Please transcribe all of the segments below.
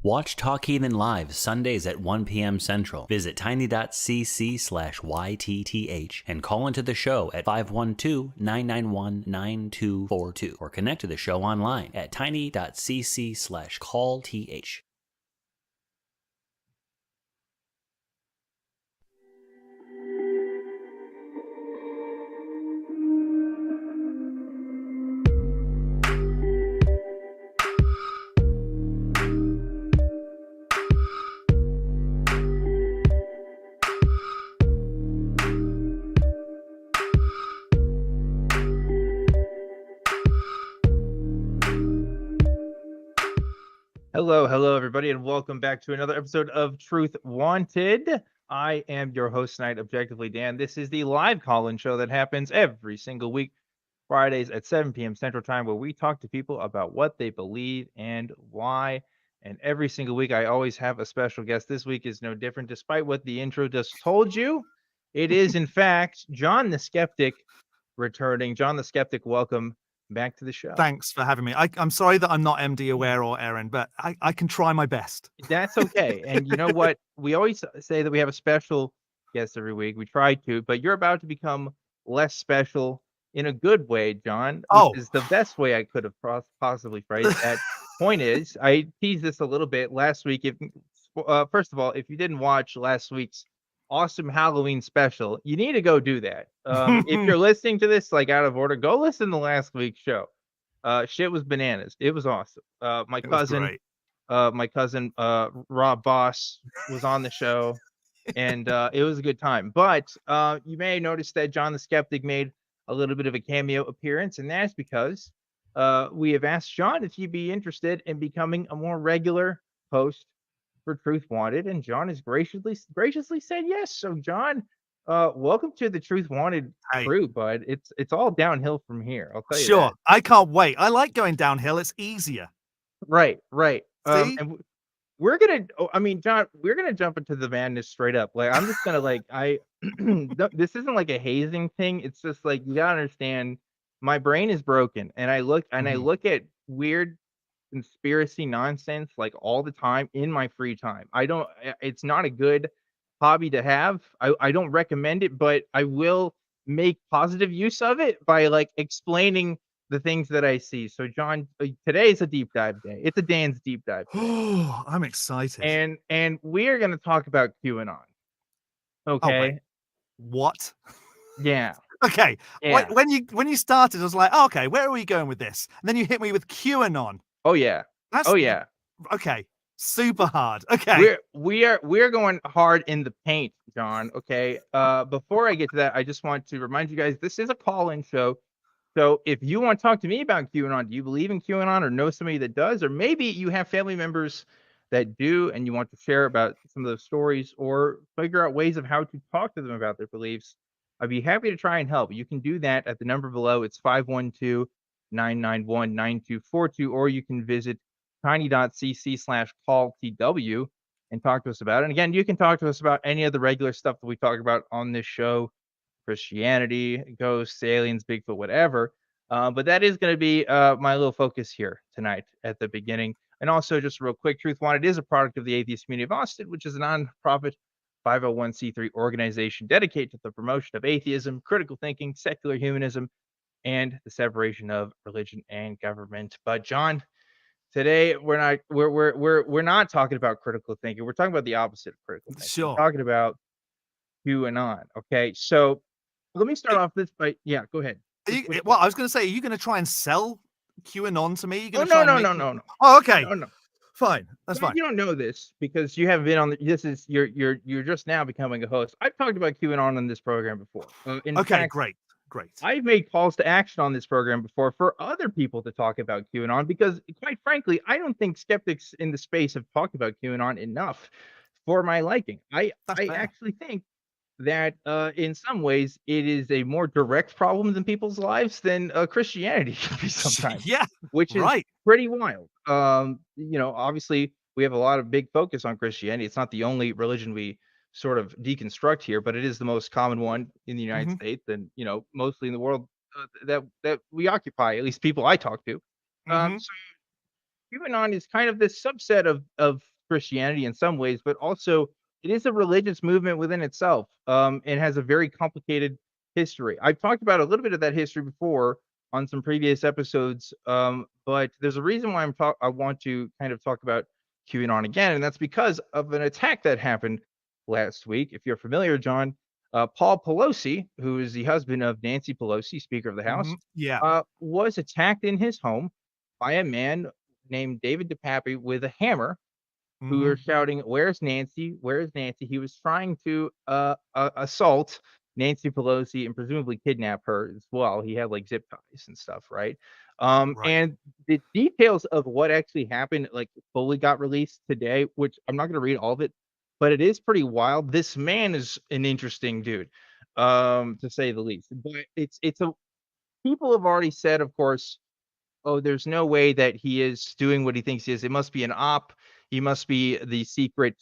Watch Talk Heathen live Sundays at 1 p.m. Central. Visit tiny.cc/YTTH and call into the show at 512-991-9242 or connect to the show online at tiny.cc/callth. Hello, everybody, and welcome back to another episode of Truth Wanted. I am your host tonight, Objectively Dan. This is the live call-in show that happens every single week, Fridays at 7 p.m. Central Time, where we talk to people about what they believe and why. And every single week, I always have a special guest. This week is no different, despite what the intro just told you. It is, in fact, Jon the Skeptic returning. Jon the Skeptic, welcome back to the show. Thanks for having me. I'm sorry that I'm not MD aware or Aaron, but I can try my best. That's okay. And you know what? We always say that we have a special guest every week. We try to, but you're about to become less special in a good way, Jon. Which is the best way I could have possibly phrased that. Point is, I teased this a little bit last week. If first of all, if you didn't watch last week's awesome Halloween special, you need to go do that. If you're listening to this like out of order, go listen to last week's show. Shit was bananas. It was awesome. My cousin Rob Boss was on the show, and it was a good time. But you may notice that Jon the Skeptic made a little bit of a cameo appearance, and that's because we have asked Jon if he'd be interested in becoming a more regular host for Truth Wanted, and Jon has graciously said yes. So Jon, welcome to the Truth Wanted crew, bud. It's all downhill from here. I'll tell you. Sure, I can't wait. I like going downhill. It's easier. Right. And we're gonna. I mean, Jon, we're gonna jump into the madness straight up. Like, I'm just gonna this isn't like a hazing thing. It's just like you gotta understand. My brain is broken, and I look at weird conspiracy nonsense like all the time in my free time. It's not a good hobby to have. I don't recommend it, but I will make positive use of it by like explaining the things that I see. So Jon, today is a deep dive day. It's a Dan's deep dive. Oh, I'm excited. And we are going to talk about QAnon. Okay. What? Yeah. Okay. Yeah. When you started, I was like, oh, okay, where are we going with this? And then you hit me with QAnon. Oh yeah. Okay. Super hard. Okay. We're going hard in the paint, Jon. Okay. Before I get to that, I just want to remind you guys this is a call-in show. So if you want to talk to me about QAnon, do you believe in QAnon or know somebody that does, or maybe you have family members that do and you want to share about some of those stories or figure out ways of how to talk to them about their beliefs, I'd be happy to try and help. You can do that at the number below. It's 512-991-9242, or you can visit tiny.cc/calltw and talk to us about it. And again, you can talk to us about any of the regular stuff that we talk about on this show: Christianity, ghosts, aliens, Bigfoot, whatever. But that is going to be my little focus here tonight at the beginning. And also, just real quick, Truth Wanted is a product of the Atheist Community of Austin, which is a non-profit 501c3 organization dedicated to the promotion of atheism, critical thinking, secular humanism, and the separation of religion and government. But Jon, today we're not talking about critical thinking. We're talking about the opposite of critical thinking. Sure. We're talking about QAnon. Okay, so let me start off this by go ahead. I was going to say, are you going to try and sell QAnon to me? No. Oh, okay. No. Fine. That's fine. You don't know this because you haven't been on you're just now becoming a host. I've talked about QAnon on this program before. Great. I've made calls to action on this program before for other people to talk about QAnon because, quite frankly, I don't think skeptics in the space have talked about QAnon enough for my liking. I actually think that in some ways it is a more direct problem in people's lives than Christianity can be sometimes. Yeah, which is pretty wild. Obviously we have a lot of big focus on Christianity. It's not the only religion we sort of deconstruct here, but it is the most common one in the United States and mostly in the world that we occupy, at least people I talk to. So QAnon is kind of this subset of Christianity in some ways, but also it is a religious movement within itself. And has a very complicated history. I've talked about a little bit of that history before on some previous episodes, but there's a reason why I want to kind of talk about QAnon again, and that's because of an attack that happened last week. If you're familiar, John, Paul Pelosi, who is the husband of Nancy Pelosi, Speaker of the House, Yeah. was attacked in his home by a man named David DePappy with a hammer, who were shouting, "Where's Nancy? Where's Nancy?" He was trying to assault Nancy Pelosi and presumably kidnap her as well. He had like zip ties and stuff, right? Right. And the details of what actually happened, like, fully got released today, which I'm not going to read all of it, but it is pretty wild. This man is an interesting dude, to say the least. But it's a people have already said, of course, oh, there's no way that he is doing what he thinks he is. It must be an op. He must be the secret,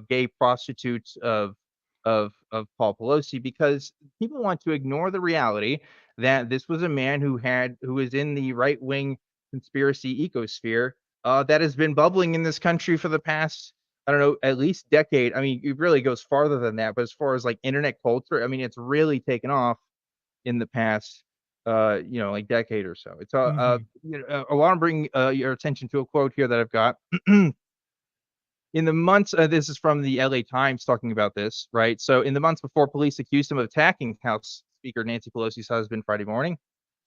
gay prostitute of Paul Pelosi, because people want to ignore the reality that this was a man who is in the right wing conspiracy ecosphere that has been bubbling in this country for the past, I don't know, at least decade. I mean, it really goes farther than that. But as far as like internet culture, I mean, it's really taken off in the past like decade or so. It's I want to bring your attention to a quote here that I've got. In the months, this is from the LA Times talking about this, right? So in the months before police accused him of attacking House Speaker Nancy Pelosi's husband Friday morning,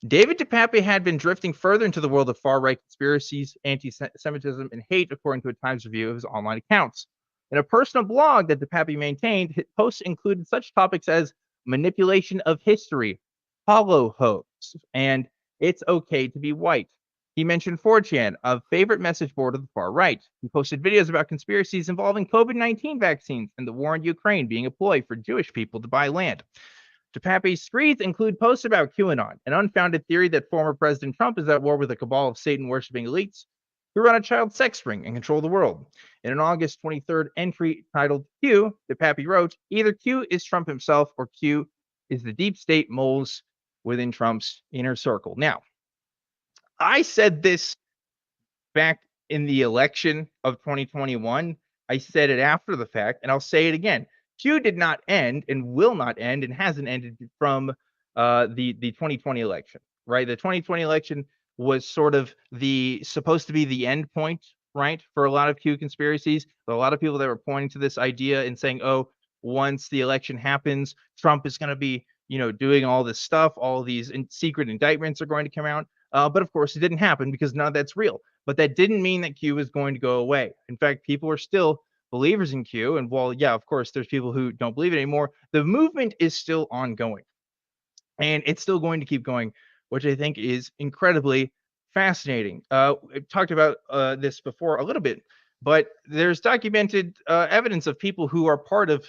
David DePappy had been drifting further into the world of far-right conspiracies, anti-Semitism, and hate, according to a Times review of his online accounts. In a personal blog that DePappy maintained, his posts included such topics as manipulation of history, hollow hoax, and it's okay to be white. He mentioned 4chan, a favorite message board of the far right. He posted videos about conspiracies involving COVID-19 vaccines and the war in Ukraine being a ploy for Jewish people to buy land. DePappy's screeds include posts about QAnon, an unfounded theory that former President Trump is at war with a cabal of Satan-worshipping elites who run a child sex ring and control the world. In an August 23rd entry titled Q, DePappy wrote, "Either Q is Trump himself or Q is the deep state moles within Trump's inner circle." Now, I said this back in the election of 2021. I said it after the fact, and I'll say it again. Q did not end and will not end and hasn't ended from the 2020 election, right? The 2020 election was sort of supposed to be the end point, right, for a lot of Q conspiracies. There are a lot of people that were pointing to this idea and saying, oh, once the election happens, Trump is going to be, doing all this stuff. All these secret indictments are going to come out. But of course, it didn't happen because none of that's real. But that didn't mean that Q was going to go away. In fact, people are still believers in Q. And while, yeah, of course, there's people who don't believe it anymore, the movement is still ongoing. And it's still going to keep going, which I think is incredibly fascinating. I've talked about this before a little bit, but there's documented evidence of people who are part of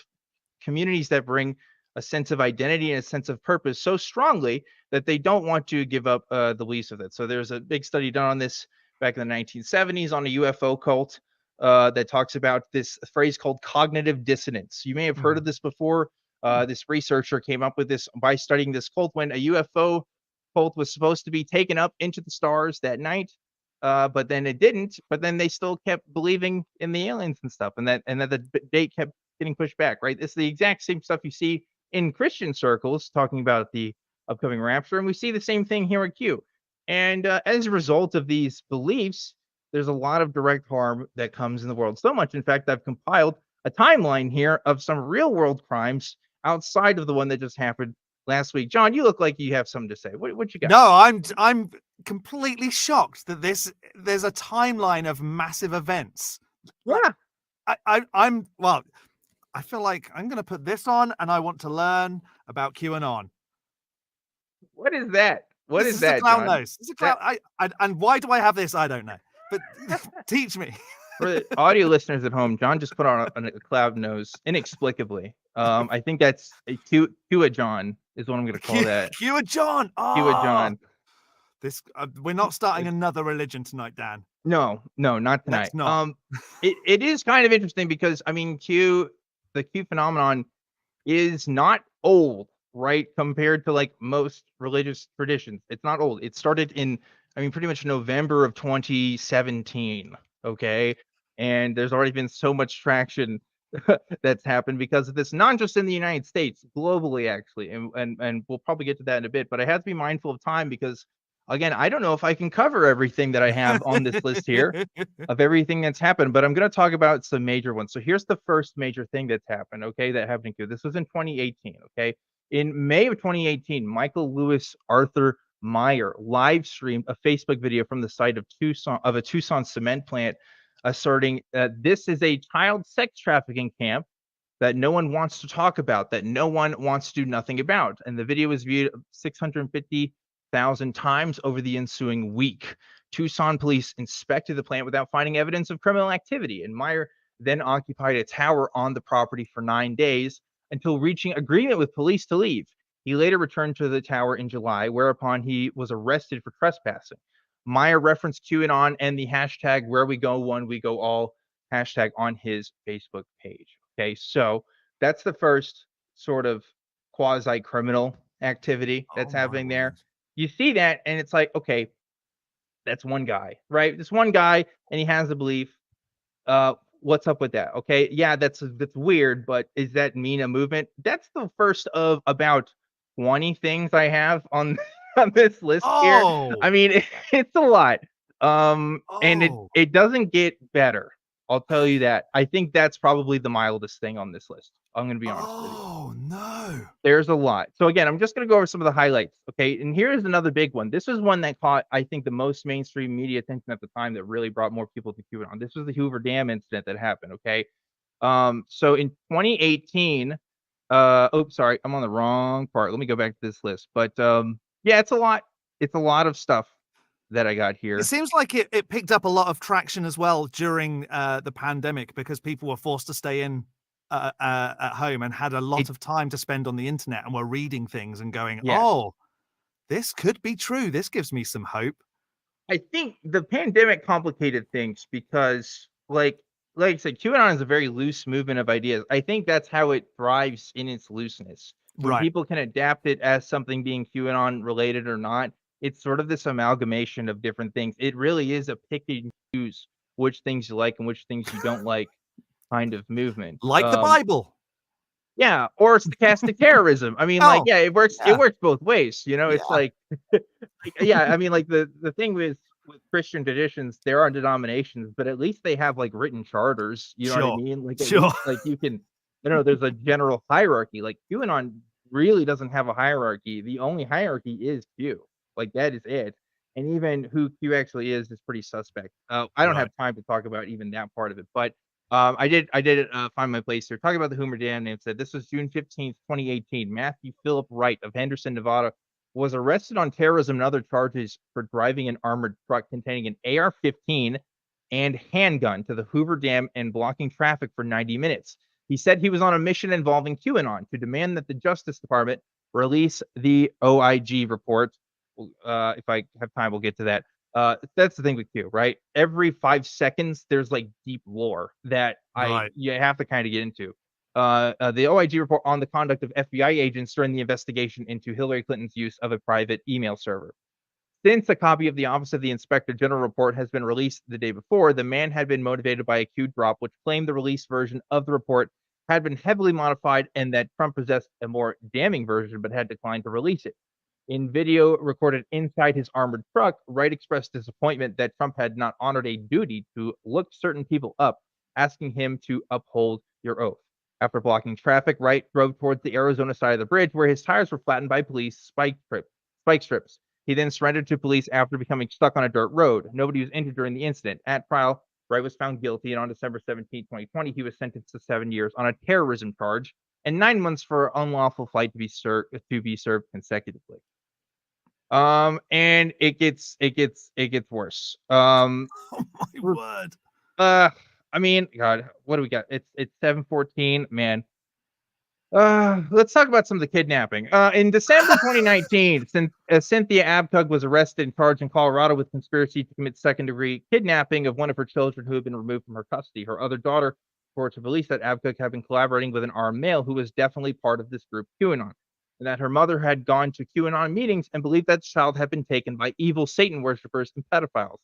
communities that bring a sense of identity and a sense of purpose so strongly that they don't want to give up the beliefs of it. So there's a big study done on this back in the 1970s on a UFO cult that talks about this phrase called cognitive dissonance. You may have heard of this before. This researcher came up with this by studying this cult when a UFO cult was supposed to be taken up into the stars that night, but then it didn't. But then they still kept believing in the aliens and stuff, and that the date kept getting pushed back. Right? It's the exact same stuff you see in Christian circles talking about the upcoming rapture, and we see the same thing here at Q. And as a result of these beliefs, there's a lot of direct harm that comes in the world. So much, in fact, I've compiled a timeline here of some real world crimes outside of the one that just happened last week. John, you look like you have something to say. What you got? No, I'm completely shocked that there's a timeline of massive events. Yeah. I'm well, I feel like I'm going to put this on and I want to learn about QAnon. What is that? What This is that, a clown John? nose. It's a clown. And why do I have this? I don't know. But teach me. For the audio listeners at home, John just put on a cloud nose inexplicably. I think that's a Q John is what I'm going to call that. Q John. Q John. This we're not starting another religion tonight, Dan. No, not tonight. Let's not. It is kind of interesting because I mean, the Q phenomenon is not old, right? Compared to like most religious traditions, it's not old. It started in I mean, pretty much November of 2017. Okay. And there's already been so much traction that's happened because of this, not just in the United States, globally, actually. And we'll probably get to that in a bit, but I have to be mindful of time because, again, I don't know if I can cover everything that I have on this list here of everything that's happened, but I'm going to talk about some major ones. So here's the first major thing that's happened, okay, that happened here. This was in 2018, okay? In May of 2018, Michael Lewis Arthur Meyer live streamed a Facebook video from the site of a Tucson cement plant asserting that this is a child sex trafficking camp that no one wants to talk about, that no one wants to do nothing about. And the video was viewed 650,000 times over the ensuing week. Tucson police inspected the plant without finding evidence of criminal activity, and Meyer then occupied a tower on the property for 9 days until reaching agreement with police to leave. He later returned to the tower in July, whereupon he was arrested for trespassing. Meyer referenced QAnon and the hashtag where we go one, we go all hashtag on his Facebook page. Okay, so that's the first sort of quasi-criminal activity that's happening there. You see that, and it's like, okay, that's one guy, right? This one guy, and he has a belief. What's up with that? Okay, yeah, that's weird, but does that mean a movement? That's the first of about 20 things I have on on this list here. I mean, it's a lot. And it doesn't get better. I'll tell you that. I think that's probably the mildest thing on this list. I'm going to be honest with you. Oh, no. There's a lot. So again, I'm just going to go over some of the highlights. Okay. And here's another big one. This was one that caught, I think, the most mainstream media attention at the time that really brought more people to QAnon. This was the Hoover Dam incident that happened. Okay. So in 2018, sorry, I'm on the wrong part. Let me go back to this list. But yeah, it's a lot. It's a lot of stuff that I got here. It seems like it picked up a lot of traction as well during the pandemic because people were forced to stay in at home and had a lot of time to spend on the internet and were reading things and going, oh, this could be true. This gives me some hope. I think the pandemic complicated things because, like I said, QAnon is a very loose movement of ideas. I think that's how it thrives in its looseness. When people can adapt it as something being QAnon related or not, it's sort of this amalgamation of different things. It really is a pick and choose which things you like and which things you don't like kind of movement. Like the Bible. Yeah, or stochastic terrorism. I mean, like, yeah, it works both ways. You know, it's like, yeah, I mean, like the thing with Christian traditions, there are denominations, but at least they have like written charters. You know what I mean? Like, like you can, you know, there's a general hierarchy. Like QAnon really doesn't have a hierarchy. The only hierarchy is Q. Like that is it. And even who Q actually is pretty suspect. I don't have time to talk about even that part of it, but I did find my place here. Talking about the Hoover Dam, and said this was June 15th, 2018. Matthew Philip Wright of Henderson, Nevada, was arrested on terrorism and other charges for driving an armored truck containing an AR-15 and handgun to the Hoover Dam and blocking traffic for 90 minutes. He said he was on a mission involving QAnon to demand that the Justice Department release the OIG report. If I have time, we'll get to that. That's the thing with Q, right? Every 5 seconds, there's like deep lore that you have to kind of get into. The OIG report on the conduct of FBI agents during the investigation into Hillary Clinton's use of a private email server. Since a copy of the Office of the Inspector General report has been released the day before, the man had been motivated by a Q drop, which claimed the released version of the report had been heavily modified and that Trump possessed a more damning version but had declined to release it. In video recorded inside his armored truck, Wright expressed disappointment that Trump had not honored a duty to look certain people up, asking him to uphold your oath. After blocking traffic, Wright drove towards the Arizona side of the bridge where his tires were flattened by police spike strips. He then surrendered to police after becoming stuck on a dirt road. Nobody was injured during the incident. At trial, Wright was found guilty, and on December 17, 2020, he was sentenced to 7 years on a terrorism charge and 9 months for unlawful flight to be served consecutively. And it gets worse. Oh my word. I mean, God, what do we got? It's 7:14, man. Let's talk about some of the kidnapping. In December 2019, Cynthia Abtug was arrested and charged in Colorado with conspiracy to commit second-degree kidnapping of one of her children who had been removed from her custody. Her other daughter reported to police that Abtug had been collaborating with an armed male who was definitely part of this group QAnon. and that her mother had gone to QAnon meetings and believed that the child had been taken by evil Satan worshippers and pedophiles.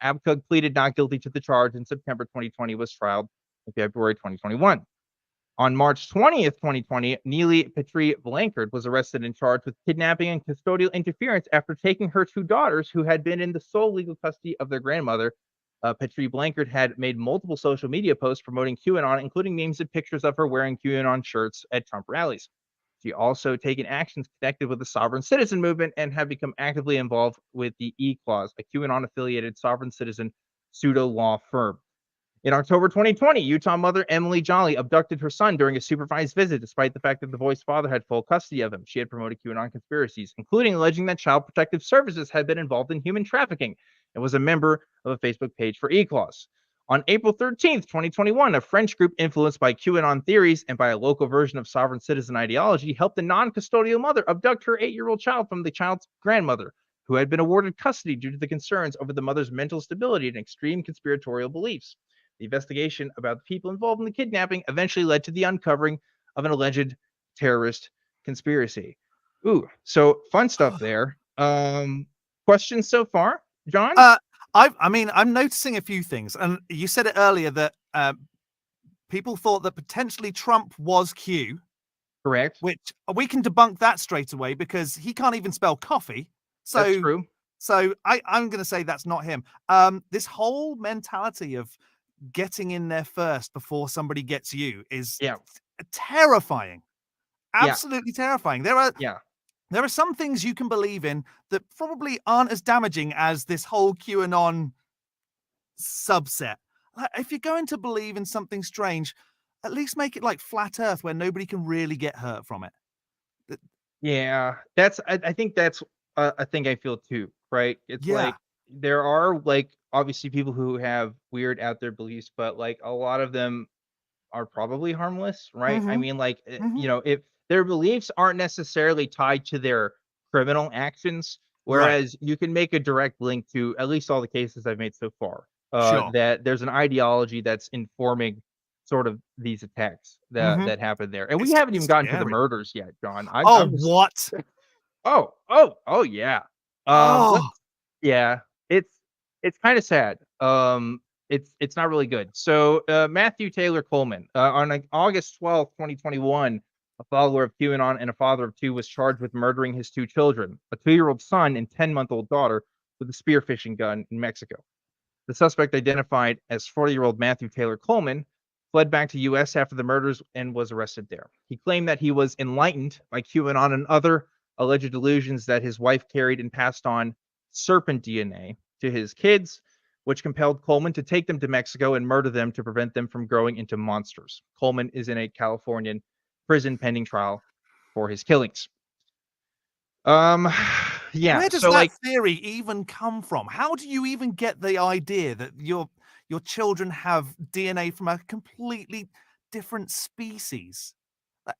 Abkug pleaded not guilty to the charge in September 2020, was trialed in February 2021. On March 20th, 2020, Neely Petrie Blanchard was arrested and charged with kidnapping and custodial interference after taking her 2 daughters, who had been in the sole legal custody of their grandmother. Petrie Blanchard had made multiple social media posts promoting QAnon, including memes and pictures of her wearing QAnon shirts at Trump rallies. She also taken actions connected with the sovereign citizen movement and had become actively involved with the E-Clause, a QAnon-affiliated sovereign citizen pseudo-law firm. In October 2020, Utah mother Emily Jolly abducted her son during a supervised visit, despite the fact that the boy's father had full custody of him. She had promoted QAnon conspiracies, including alleging that Child Protective Services had been involved in human trafficking and was a member of a Facebook page for E-Clause. On April 13th, 2021, a French group influenced by QAnon theories and by a local version of sovereign citizen ideology helped a non-custodial mother abduct her 8-year-old child from the child's grandmother, who had been awarded custody due to the concerns over the mother's mental stability and extreme conspiratorial beliefs. The investigation about the people involved in the kidnapping eventually led to the uncovering of an alleged terrorist conspiracy. Ooh, so fun stuff there. Questions so far, John? I'm noticing a few things, and you said it earlier that people thought that potentially Trump was Q. Correct. Which we can debunk that straight away because he can't even spell coffee. So that's true. So I'm going to say that's not him. This whole mentality of getting in there first before somebody gets you is terrifying. Absolutely terrifying. There are some things you can believe in that probably aren't as damaging as this whole QAnon subset. If you're going to believe in something strange, at least make it like flat Earth where nobody can really get hurt from it. Yeah, I think that's a thing I feel too, right? It's like there are like obviously people who have weird out there beliefs, but like a lot of them are probably harmless, right? I mean, like, if their beliefs aren't necessarily tied to their criminal actions, whereas you can make a direct link to at least all the cases I've made so far, that there's an ideology that's informing sort of these attacks that happen there. And we haven't even gotten to the murders yet, John. What? Oh, yeah. Yeah, it's kind of sad. It's not really good. So Matthew Taylor Coleman, on August 12th, 2021, a follower of QAnon and a father of 2 was charged with murdering his 2 children, a 2-year-old son and 10-month-old daughter, with a spearfishing gun in Mexico. The suspect, identified as 40-year-old Matthew Taylor Coleman, fled back to U.S. after the murders and was arrested there. He claimed that he was enlightened by QAnon and other alleged delusions that his wife carried and passed on serpent DNA to his kids, which compelled Coleman to take them to Mexico and murder them to prevent them from growing into monsters. Coleman is in a Californian prison pending trial for his killings. Where does that theory even come from? How do you even get the idea that your children have DNA from a completely different species?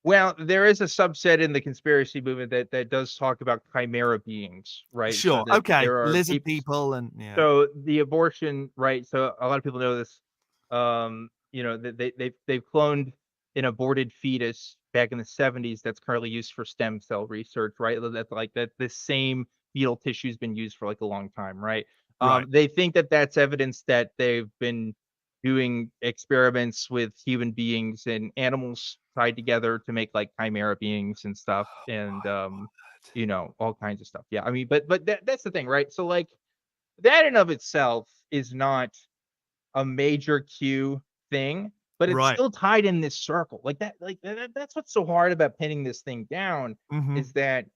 Well, there is a subset in the conspiracy movement that does talk about chimera beings, right? Sure. So okay. Lizard people and So the abortion, right? So a lot of people know this. They've cloned an aborted fetus back in the 70s that's currently used for stem cell research, right? That's like that this same fetal tissue has been used for like a long time, right? They think that that's evidence that they've been doing experiments with human beings and animals tied together to make like chimera beings and stuff, and all kinds of stuff. Yeah, I mean, but that's the thing, right? So like that in of itself is not a major Q thing, but it's still tied in this circle. Like that's what's so hard about pinning this thing down, is that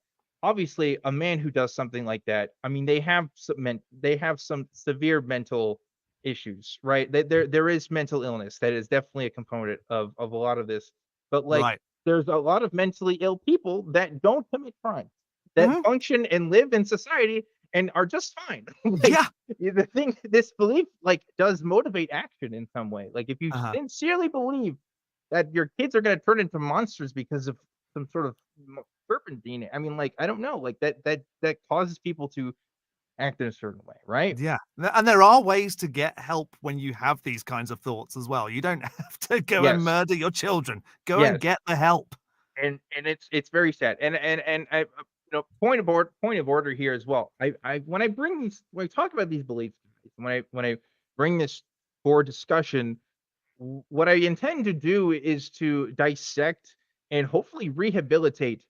obviously a man who does something like that, I mean, they have some severe mental issues, right? There is mental illness that is definitely a component of a lot of this. But like there's a lot of mentally ill people that don't commit crimes, that function and live in society and are just fine. The thing, this belief like does motivate action in some way. Like if you sincerely believe that your kids are going to turn into monsters because of some sort of serpent DNA, I mean, like, I don't know, like that causes people to act in a certain way, right? Yeah, and there are ways to get help when you have these kinds of thoughts as well. You don't have to go and murder your children. Go and get the help. and it's very sad. And I, point of order here as well. When I talk about these beliefs, when I bring this for discussion, what I intend to do is to dissect and hopefully rehabilitate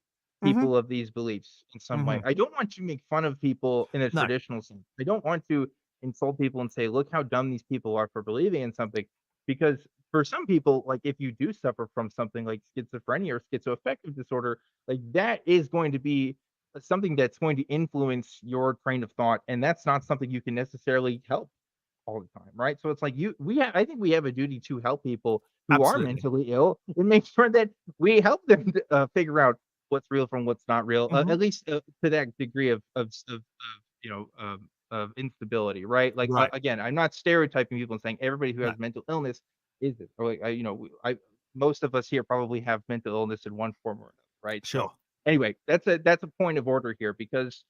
Mhm. people of these beliefs in some way. Mhm. I don't want to make fun of people in a No. traditional sense. I don't want to insult people and say, look how dumb these people are for believing in something. Because for some people, like if you do suffer from something like schizophrenia or schizoaffective disorder, like that is going to be something that's going to influence your train of thought. And that's not something you can necessarily help all the time, right? So it's like I think we have a duty to help people who are Absolutely. mentally ill and make sure that we help them figure out what's real from what's not real, Mhm. at least to that degree of you know of instability, right? Like Right. again, I'm not stereotyping people and saying everybody who No. has mental illness is this, or like I most of us here probably have mental illness in one form or another, right? So Sure. anyway, that's a point of order here because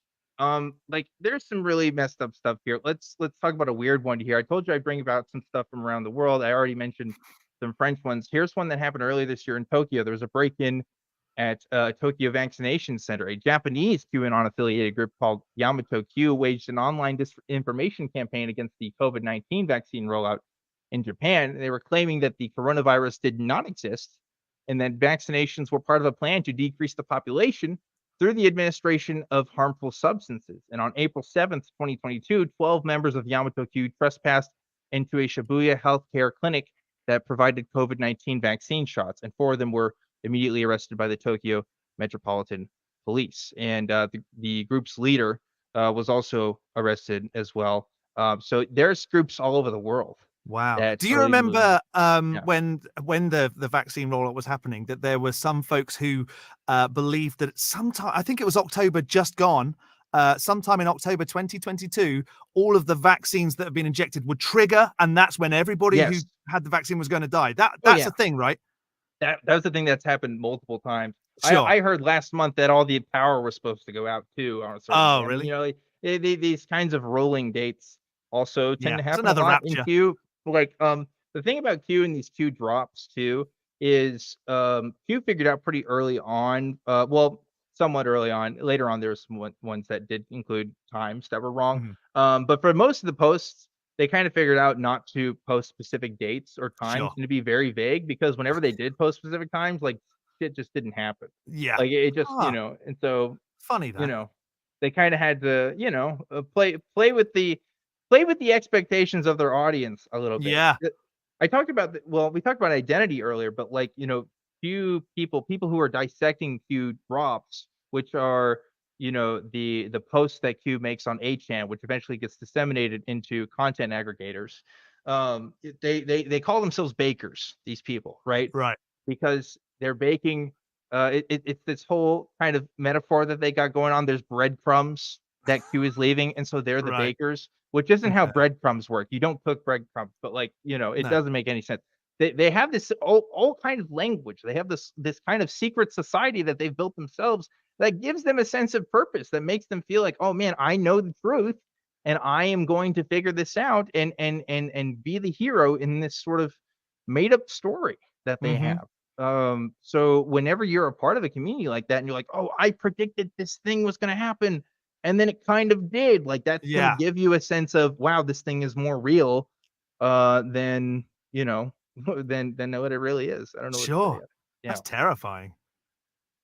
like there's some really messed up stuff here. Let's talk about a weird one here. I told you I'd bring about some stuff from around the world. I already mentioned some French ones. Here's one that happened earlier this year in Tokyo. There was a break-in at Tokyo Vaccination Center. A Japanese QAnon affiliated group called Yamato Q waged an online disinformation campaign against the COVID-19 vaccine rollout in Japan. They were claiming that the coronavirus did not exist and that vaccinations were part of a plan to decrease the population through the administration of harmful substances. And on April 7th, 2022, 12 members of Yamato Q trespassed into a Shibuya healthcare clinic that provided COVID-19 vaccine shots, and 4 of them were immediately arrested by the Tokyo Metropolitan Police. And the group's leader was also arrested as well. So there's groups all over the world Wow. that Do you are legally, remember yeah, when the vaccine rollout was happening, that there were some folks who believed that sometime, I think it was October just gone, sometime in October 2022, all of the vaccines that have been injected would trigger, and that's when everybody who yes, had the vaccine was going to die. oh That's yeah, a thing, right? that's the thing that's happened multiple times. Sure. I heard last month that all the power was supposed to go out too on a certain Oh, day. I mean, really? like these kinds of rolling dates also tend Yeah. to It's happen a another lot in rapture. Q. Like the thing about Q and these Q drops too is Q figured out pretty early on, well, somewhat early on. Later on, there were some ones that did include times that were wrong. Mhm. But for most of the posts, they kind of figured out not to post specific dates or times Sure. and to be very vague because whenever they did post specific times, like shit just didn't happen. Yeah. Like it just, Ah, and so, funny you that. know, they kind of had to, play with the expectations of their audience a little bit. Yeah. I talked about we talked about identity earlier, but like, few people who are dissecting Q drops, which are, the posts that Q makes on 8chan, which eventually gets disseminated into content aggregators. They call themselves bakers, these people, right? Right. Because they're baking. It's this whole kind of metaphor that they got going on. There's breadcrumbs that Q is leaving, and so they're the Right. bakers, which isn't how Okay. breadcrumbs work. You don't cook breadcrumbs, but like, it No. doesn't make any sense. They have this all kind of language. They have this kind of secret society that they've built themselves that gives them a sense of purpose that makes them feel like, oh man, I know the truth and I am going to figure this out and be the hero in this sort of made up story that they Mhm. have. So whenever you're a part of a community like that and you're like, oh, I predicted this thing was going to happen and then it kind of did, like that's going to Yeah. give you a sense of, wow, this thing is more real than, than what it really is. I don't know what to Sure. say. Yeah, That's terrifying.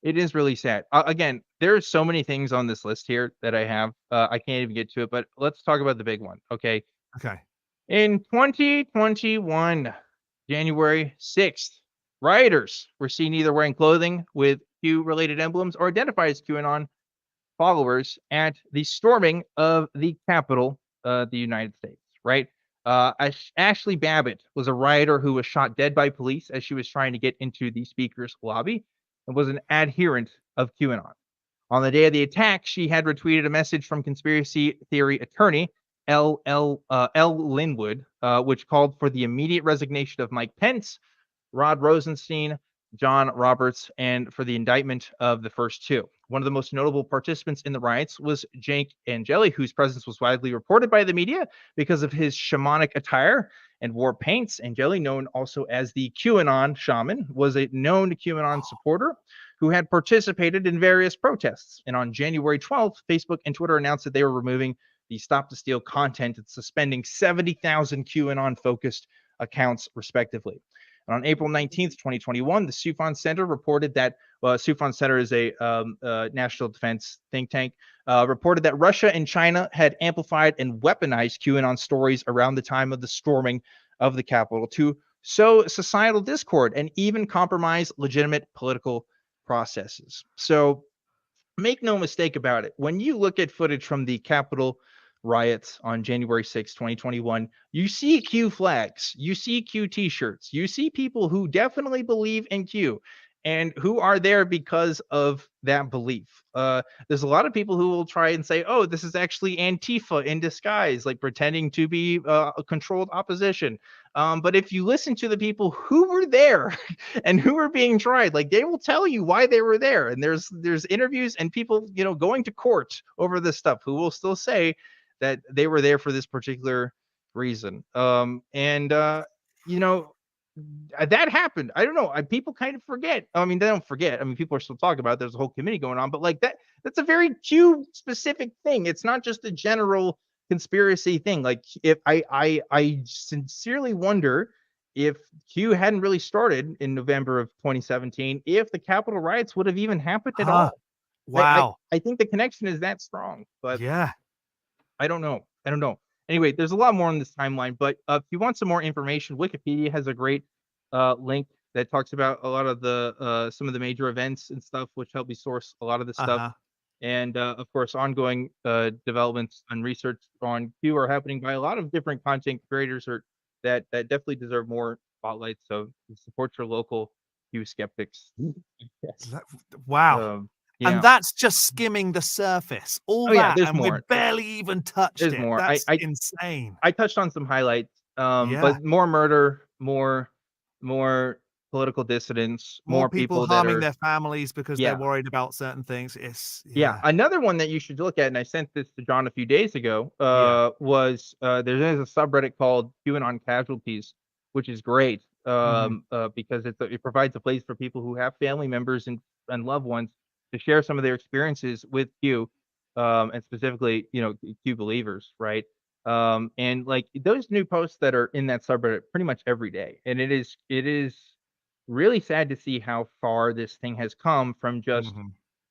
it is really sad. Again, there's so many things on this list here that I have. I can't even get to it, but let's talk about the big one. Okay. Okay. In 2021, January 6th, rioters were seen either wearing clothing with Q related emblems or identified as QAnon followers at the storming of the Capitol, the United States, right? Ashley Babbitt was a rioter who was shot dead by police as she was trying to get into the speaker's lobby and was an adherent of QAnon. On the day of the attack, she had retweeted a message from conspiracy theory attorney L. Linwood, which called for the immediate resignation of Mike Pence, Rod Rosenstein, John Roberts, and for the indictment of the first two. One of the most notable participants in the riots was Jake Angeli, whose presence was widely reported by the media because of his shamanic attire and war paints. Angeli, known also as the QAnon shaman, was a known QAnon supporter who had participated in various protests. And on January 12th, Facebook and Twitter announced that they were removing the Stop the Steal content and suspending 70,000 QAnon-focused accounts, respectively. And on April 19th, 2021, the Soufan Center reported that Soufan Center is a national defense think tank, reported that Russia and China had amplified and weaponized QAnon stories around the time of the storming of the Capitol to sow societal discord and even compromise legitimate political processes. So make no mistake about it. When you look at footage from the Capitol riots on January 6, 2021, you see Q flags, you see Q t-shirts, you see people who definitely believe in Q and who are there because of that belief. There's a lot of people who will try and say, oh, this is actually Antifa in disguise, like pretending to be a controlled opposition. But if you listen to the people who were there and who were being tried, like they will tell you why they were there. And there's interviews and people, going to court over this stuff who will still say that they were there for this particular reason. That happened. I don't know. People kind of forget. I mean, they don't forget. I mean, people are still talking about it. There's a whole committee going on, but like that's a very Q specific thing. It's not just a general conspiracy thing. Like if I sincerely wonder if Q hadn't really started in November of 2017, if the Capitol riots would have even happened at all. Wow. I think the connection is that strong, but yeah. I don't know. Anyway, there's a lot more on this timeline, but if you want some more information, Wikipedia has a great link that talks about a lot of the some of the major events and stuff, which help you source a lot of this stuff. And of course, ongoing developments and research on Q are happening by a lot of different content creators that definitely deserve more spotlight. So support your local Q skeptics. Yes. Wow. Yeah. And that's just skimming the surface. And more. we barely even touched there's it. More. That's insane. I touched on some highlights, but more murder, more political dissidents, more people harming their families because Yeah. they're worried about certain things. Yeah. Another one that you should look at, and I sent this to Jon a few days ago, was there's a subreddit called QAnon Casualties, which is great because it provides a place for people who have family members and loved ones to share some of their experiences with Q, and specifically, Q believers, right? And like those new posts that are in that subreddit pretty much every day, and it is really sad to see how far this thing has come from just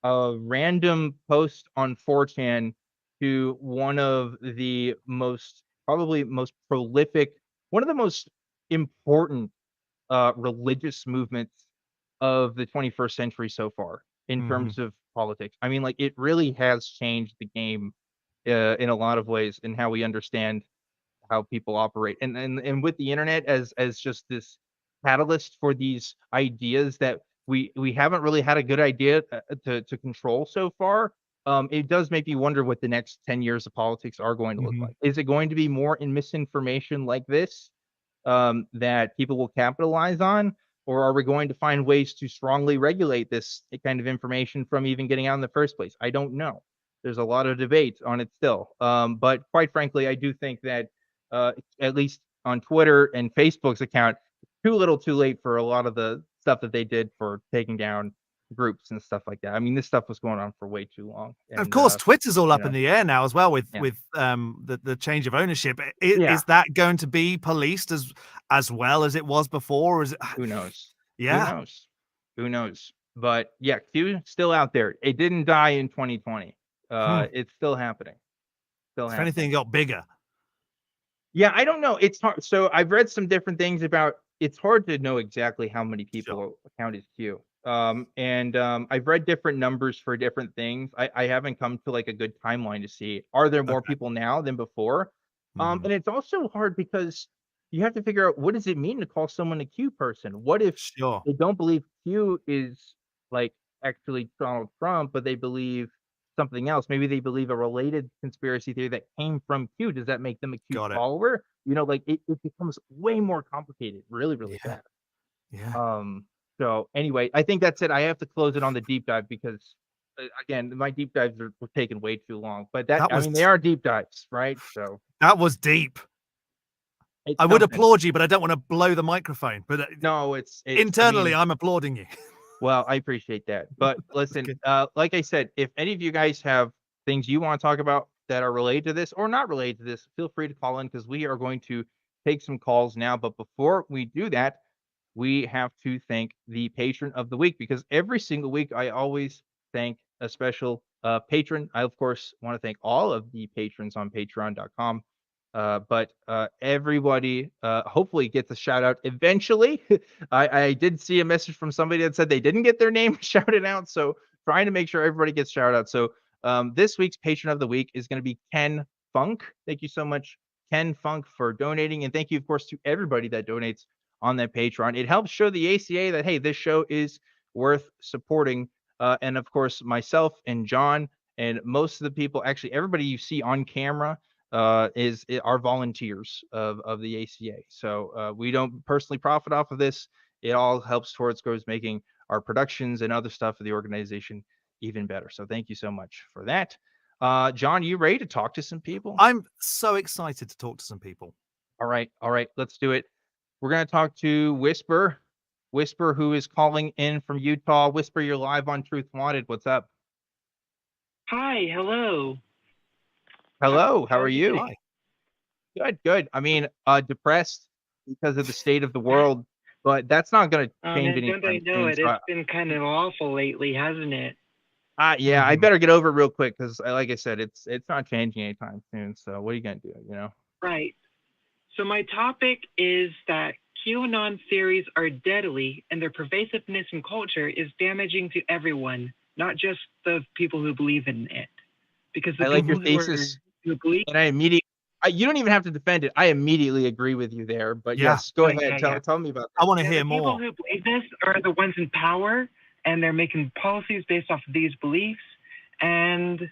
a random post on 4chan to one of the probably most prolific, one of the most important religious movements of the 21st century so far in terms of politics. I mean, like it really has changed the game in a lot of ways in how we understand how people operate, and with the internet as just this catalyst for these ideas that we haven't really had a good idea to control so far. It does make me wonder what the next 10 years of politics are going to look like. Is it going to be more in misinformation like this that people will capitalize on? Or are we going to find ways to strongly regulate this kind of information from even getting out in the first place? I don't know. There's a lot of debate on it still. But quite frankly, I do think that at least on Twitter and Facebook's account, too little too late for a lot of the stuff that they did for taking down groups and stuff like that. I mean, this stuff was going on for way too long. And, of course, Twitter's all up in the air now as well with the change of ownership. Is that going to be policed as well as it was before? Or is it... Who knows? Yeah. Who knows? But yeah, Q still out there. It didn't die in 2020. It's still happening. If anything, it got bigger. Yeah, I don't know. It's hard. So I've read some different things about. It's hard to know exactly how many people count as Q. I've read different numbers for different things. I haven't come to like a good timeline to see. Are there more people now than before? And it's also hard because you have to figure out what does it mean to call someone a Q person? What if they don't believe Q is like actually Donald Trump, but they believe something else? Maybe they believe a related conspiracy theory that came from Q. Does that make them a Q follower? Like it becomes way more complicated, really, really fast. Yeah. So anyway, I think that's it. I have to close it on the deep dive because again, my deep dives were taking way too long. But I mean, they are deep dives, right? So that was deep. I would applaud you, but I don't want to blow the microphone. But no, it's internally, I'm applauding you. Well, I appreciate that. But listen, good. like I said, if any of you guys have things you want to talk about that are related to this or not related to this, feel free to call in because we are going to take some calls now. But before we do that, we have to thank the patron of the week because every single week I always thank a special patron. I, of course, want to thank all of the patrons on patreon.com. But everybody hopefully gets a shout out eventually. I did see a message from somebody that said they didn't get their name shouted out. So trying to make sure everybody gets shout out. So this week's patron of the week is going to be Ken Funk. Thank you so much, Ken Funk, for donating. And thank you, of course, to everybody that donates on that Patreon. It helps show the ACA that, hey, this show is worth supporting. And of course, myself and Jon and most of the people, actually everybody you see on camera are volunteers of the ACA. So we don't personally profit off of this. It all helps towards making our productions and other stuff for the organization even better. So thank you so much for that. Jon, you ready to talk to some people? I'm so excited to talk to some people. All right, let's do it. We're going to talk to Whisper, who is calling in from Utah. Whisper, you're live on Truth Wanted. What's up? Hi, hello. Hello, how are you? Hi. Good. I mean, depressed because of the state of the world, but that's not going to change anything. Don't I know it? It's been kind of awful lately, hasn't it? Yeah, I better get over it real quick because, like I said, it's not changing anytime soon. So what are you going to do, you know? Right. So my topic is that QAnon theories are deadly and their pervasiveness in culture is damaging to everyone, not just the people who believe in it. Because the I like people your thesis, who believe, and you don't even have to defend it. I immediately agree with you there. But Yeah. yes, go ahead. Tell me about that. I want to hear the more. people who believe this are the ones in power, and they're making policies based off of these beliefs. And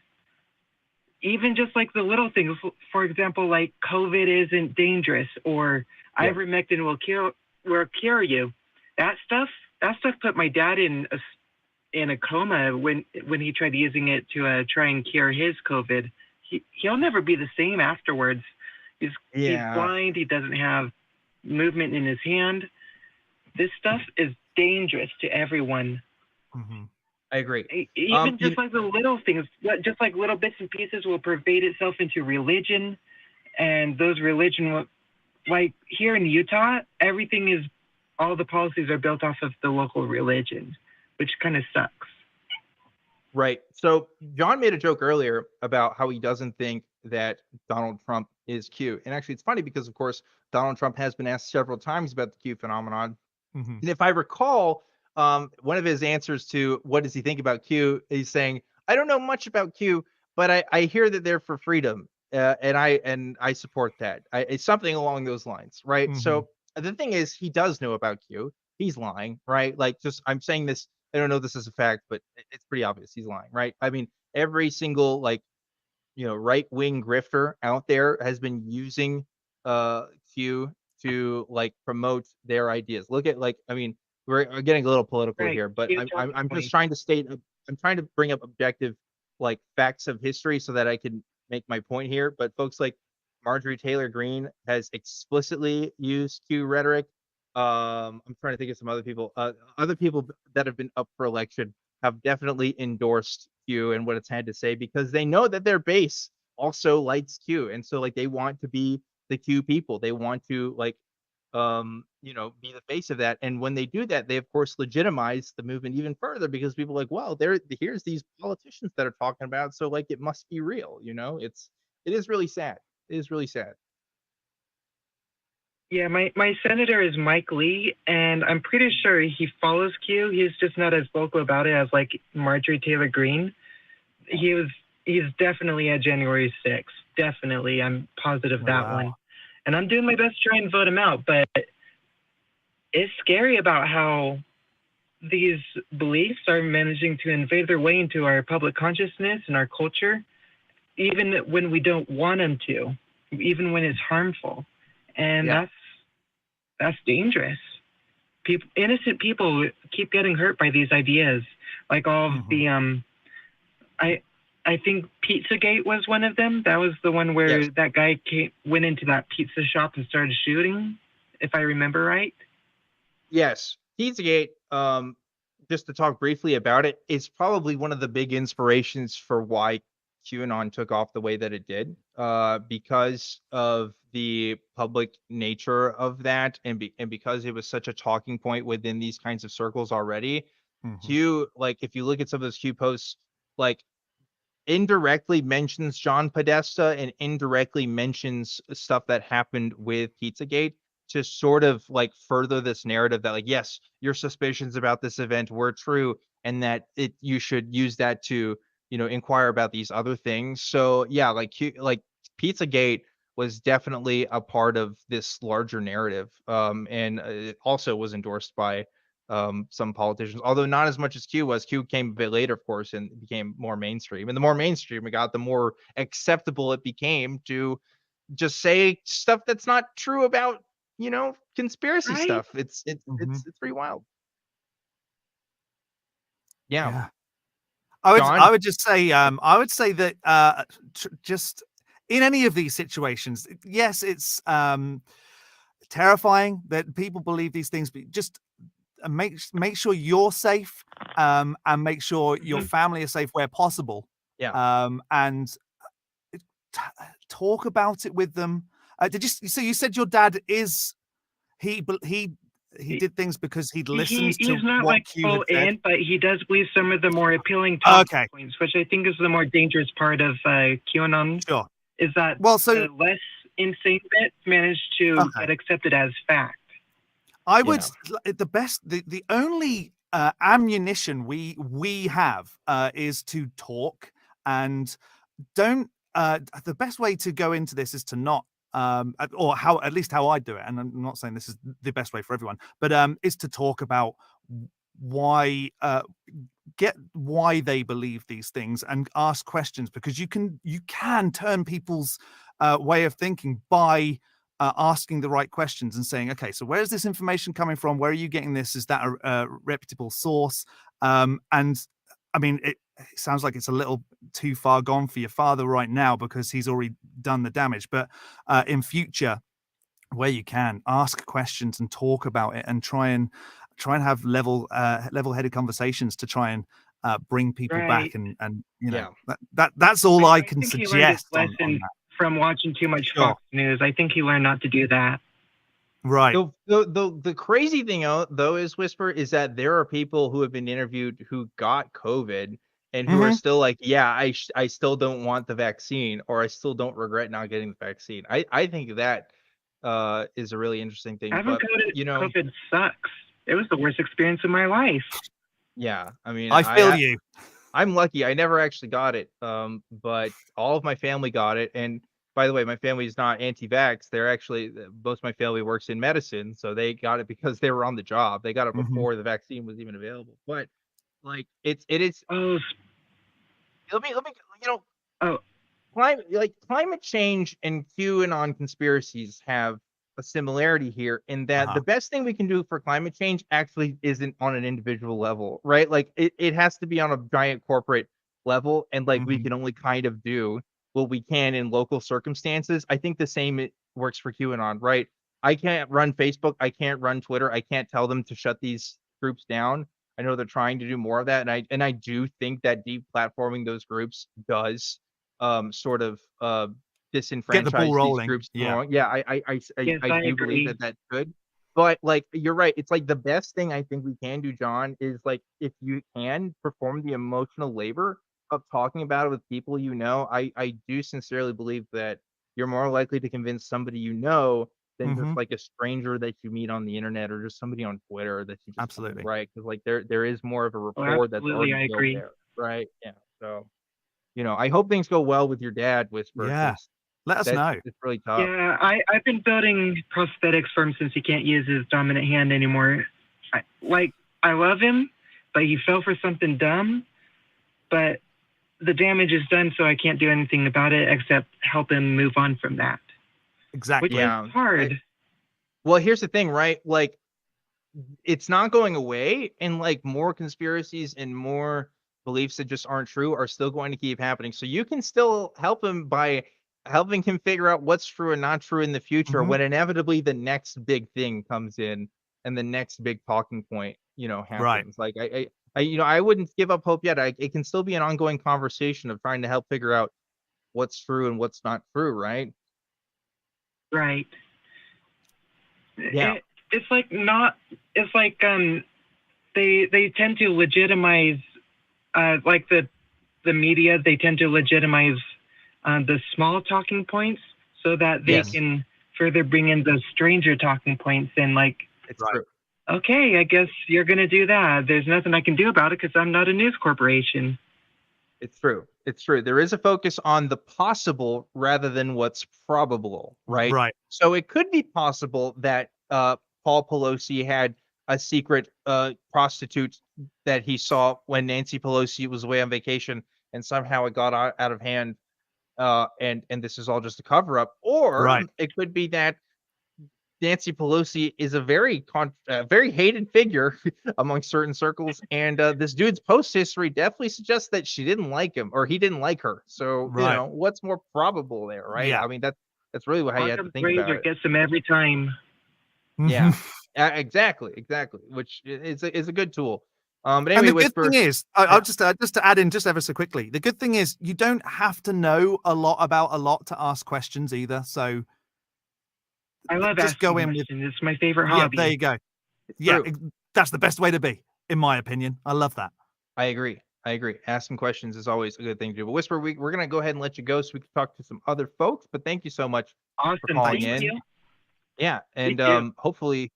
even just like the little things, for example, like COVID isn't dangerous, or ivermectin will cure you. That stuff put my dad in a coma when he tried using it to try and cure his COVID. He'll never be the same afterwards. He's blind. He doesn't have movement in his hand. This stuff is dangerous to everyone. Mm-hmm. I agree. Even just like the little things, just like little bits and pieces will pervade itself into religion, and those religion will, like here in Utah, all the policies are built off of the local religion, which kind of sucks. Right. So Jon made a joke earlier about how he doesn't think that Donald Trump is Q. And actually, it's funny because, of course, Donald Trump has been asked several times about the Q phenomenon. Mm-hmm. And if I recall, one of his answers to what does he think about Q, he's saying, I don't know much about Q, but I hear that they're for freedom. And I support that. It's something along those lines. Right. Mm-hmm. So the thing is, he does know about Q. He's lying. Right. Like, I'm saying this. I don't know this is a fact, but it's pretty obvious he's lying, right? I mean, every single right-wing grifter out there has been using Q to promote their ideas. Look at we're getting a little political here, but I'm just trying to I'm trying to bring up objective facts of history so that I can make my point here. But folks like Marjorie Taylor Greene has explicitly used Q rhetoric. I'm trying to think of some other people. Other people that have been up for election have definitely endorsed Q and what it's had to say because they know that their base also likes Q, and so they want to be the Q people. They want to be the face of that. And when they do that, they of course legitimize the movement even further because people are like, well, here's these politicians that are talking about, so it must be real. It is really sad. It is really sad. Yeah, my senator is Mike Lee, and I'm pretty sure he follows Q. He's just not as vocal about it as Marjorie Taylor Greene. He's definitely at January 6th. Definitely, I'm positive that one. And I'm doing my best to try and vote him out, but it's scary about how these beliefs are managing to invade their way into our public consciousness and our culture, even when we don't want them to, even when it's harmful. And that's dangerous. Innocent people keep getting hurt by these ideas. Like all of the I think Pizzagate was one of them. That was the one where that guy went into that pizza shop and started shooting, if I remember right. Yes, Pizzagate just to talk briefly about it, it's probably one of the big inspirations for why QAnon took off the way that it did, because of the public nature of that, and because it was such a talking point within these kinds of circles already. Q, like, if you look at some of those Q posts, like, indirectly mentions John Podesta and indirectly mentions stuff that happened with Pizzagate to sort of like further this narrative that, like, yes, your suspicions about this event were true, and that you should use that to, inquire about these other things. So yeah, like Pizzagate was definitely a part of this larger narrative, and it also was endorsed by some politicians, although not as much as Q was. Q came a bit later, of course, and became more mainstream. And the more mainstream it got, the more acceptable it became to just say stuff that's not true about, conspiracy Right? stuff. It's pretty wild. Yeah. Yeah. John? I would just say I would say that just in any of these situations, yes, it's terrifying that people believe these things, but just make sure you're safe, and make sure your family is safe where possible. Yeah. And talk about it with them. So you said your dad is he did things because he'd listened to He's not what like Q full had said? in, but he does believe some of the more appealing talking Okay. points, which I think is the more dangerous part of QAnon. Sure. Is that the less insane bits managed to get accepted as fact. I would the only ammunition we have is to talk, and don't the best way to go into this is to not or how, at least how I do it, and I'm not saying this is the best way for everyone, but is to talk about why why they believe these things and ask questions, because you can turn people's way of thinking by asking the right questions and saying, okay, so where is this information coming from? Where are you getting this? Is that a reputable source? And I mean, it sounds like it's a little too far gone for your father right now because he's already done the damage. But in future, where you can, ask questions and talk about it, and try and have level-headed conversations to try and bring people back. And that's all I can suggest he learned his lesson from watching too much Fox News. I think he learned not to do that. Right. The crazy thing though is, Whisper, is that there are people who have been interviewed who got COVID and who are still like, yeah, I still don't want the vaccine, or I still don't regret not getting the vaccine. I think that is a really interesting thing. But COVID sucks. It was the worst experience of my life. Yeah, I mean, I feel you. I'm lucky. I never actually got it, but all of my family got it. And by the way, my family is not anti-vax. They're actually, most of my family works in medicine, so they got it because they were on the job. They got it before the vaccine was even available. But like, it is. Oh, let me, climate change and QAnon conspiracies have a similarity here, in that the best thing we can do for climate change actually isn't on an individual level, right? Like, it has to be on a giant corporate level, and like we can only kind of do what we can in local circumstances. I think the same works for QAnon, right? I can't run Facebook, I can't run Twitter, I can't tell them to shut these groups down. I know they're trying to do more of that, and I do think that deplatforming those groups does sort of disenfranchise these groups. I do believe that could. But like, you're right, it's like the best thing I think we can do, John, is like, if you can perform the emotional labor of talking about it with people I do sincerely believe that you're more likely to convince somebody than just like a stranger that you meet on the internet, or just somebody on Twitter that you just find, right? Because like there is more of a rapport that's already built there, right? Yeah. So I hope things go well with your dad, Whisper. Yeah. Let us know. It's really tough. Yeah, I've been building prosthetics for him since he can't use his dominant hand anymore. I love him, but he fell for something dumb. But the damage is done, so I can't do anything about it except help him move on from that. Exactly. Which is hard. Well, here's the thing, right? Like, it's not going away, and like more conspiracies and more beliefs that just aren't true are still going to keep happening. So you can still help him by helping him figure out what's true and not true in the future, when inevitably the next big thing comes in, and the next big talking point. happens. Like I wouldn't give up hope yet. It can still be an ongoing conversation of trying to help figure out what's true and what's not true, right? Right. Yeah. It's like they tend to legitimize like the media. They tend to legitimize the small talking points so that they can further bring in the stranger talking points and like It's true. Okay, I guess you're going to do that. There's nothing I can do about it because I'm not a news corporation. It's true. It's true. There is a focus on the possible rather than what's probable, right? Right. So it could be possible that Paul Pelosi had a secret prostitute that he saw when Nancy Pelosi was away on vacation, and somehow it got out of hand, and this is all just a cover up. Or it could be that Nancy Pelosi is a very hated figure among certain circles, and this dude's post history definitely suggests that she didn't like him or he didn't like her. So what's more probable there, right? Yeah. I mean that's really how you have to think about it. Gets him every time. Yeah, exactly. Which is a good tool. But anyway, and the good thing is, I'll just to add in just ever so quickly. The good thing is you don't have to know a lot about a lot to ask questions either. So. I love just go in with it's my favorite hobby. Yeah, there you go. That's the best way to be, in my opinion. I love that. I agree. Asking questions is always a good thing to do. But Whisper, we're gonna go ahead and let you go so we can talk to some other folks. But thank you so much for calling in. You. Yeah, and hopefully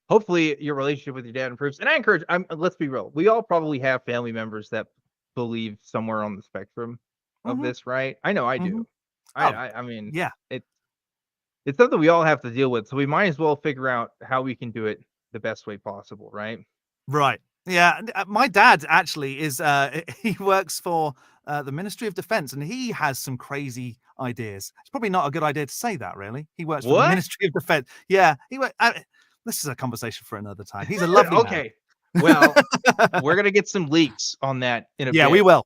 your relationship with your dad improves. And I encourage. Let's be real. We all probably have family members that believe somewhere on the spectrum of this, right? I know I do. I mean, yeah. It's something we all have to deal with, so we might as well figure out how we can do it the best way possible, right? Right. Yeah. My dad actually is, he works for the Ministry of Defense, and he has some crazy ideas. It's probably not a good idea to say that, really. He works for the Ministry of Defense. Yeah. This is a conversation for another time. He's a lovely man. Well, we're going to get some leaks on that in a bit. Yeah, we will.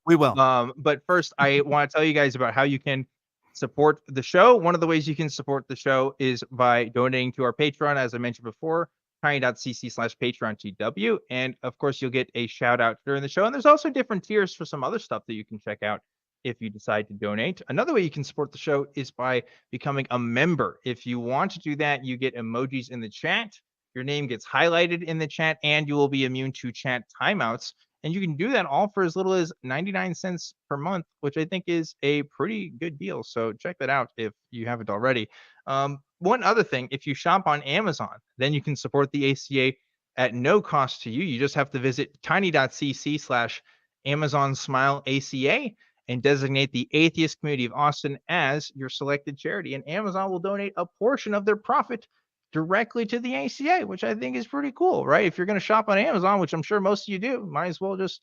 But first, I want to tell you guys about how you can support the show. One of the ways you can support the show is by donating to our Patreon, as I mentioned before, tiny.cc/PatreonTW. And of course, you'll get a shout out during the show. And there's also different tiers for some other stuff that you can check out if you decide to donate. Another way you can support the show is by becoming a member. If you want to do that, you get emojis in the chat. Your name gets highlighted in the chat, and you will be immune to chat timeouts. And you can do that all for as little as 99 cents per month, which I think is a pretty good deal. So check that out if you haven't already. One other thing, if you shop on Amazon, then you can support the ACA at no cost to you. You just have to visit tiny.cc/AmazonSmileACA and designate the Atheist Community of Austin as your selected charity. And Amazon will donate a portion of their profit directly to the ACA, which I think is pretty cool, right? If you're going to shop on Amazon, which I'm sure most of you do, might as well just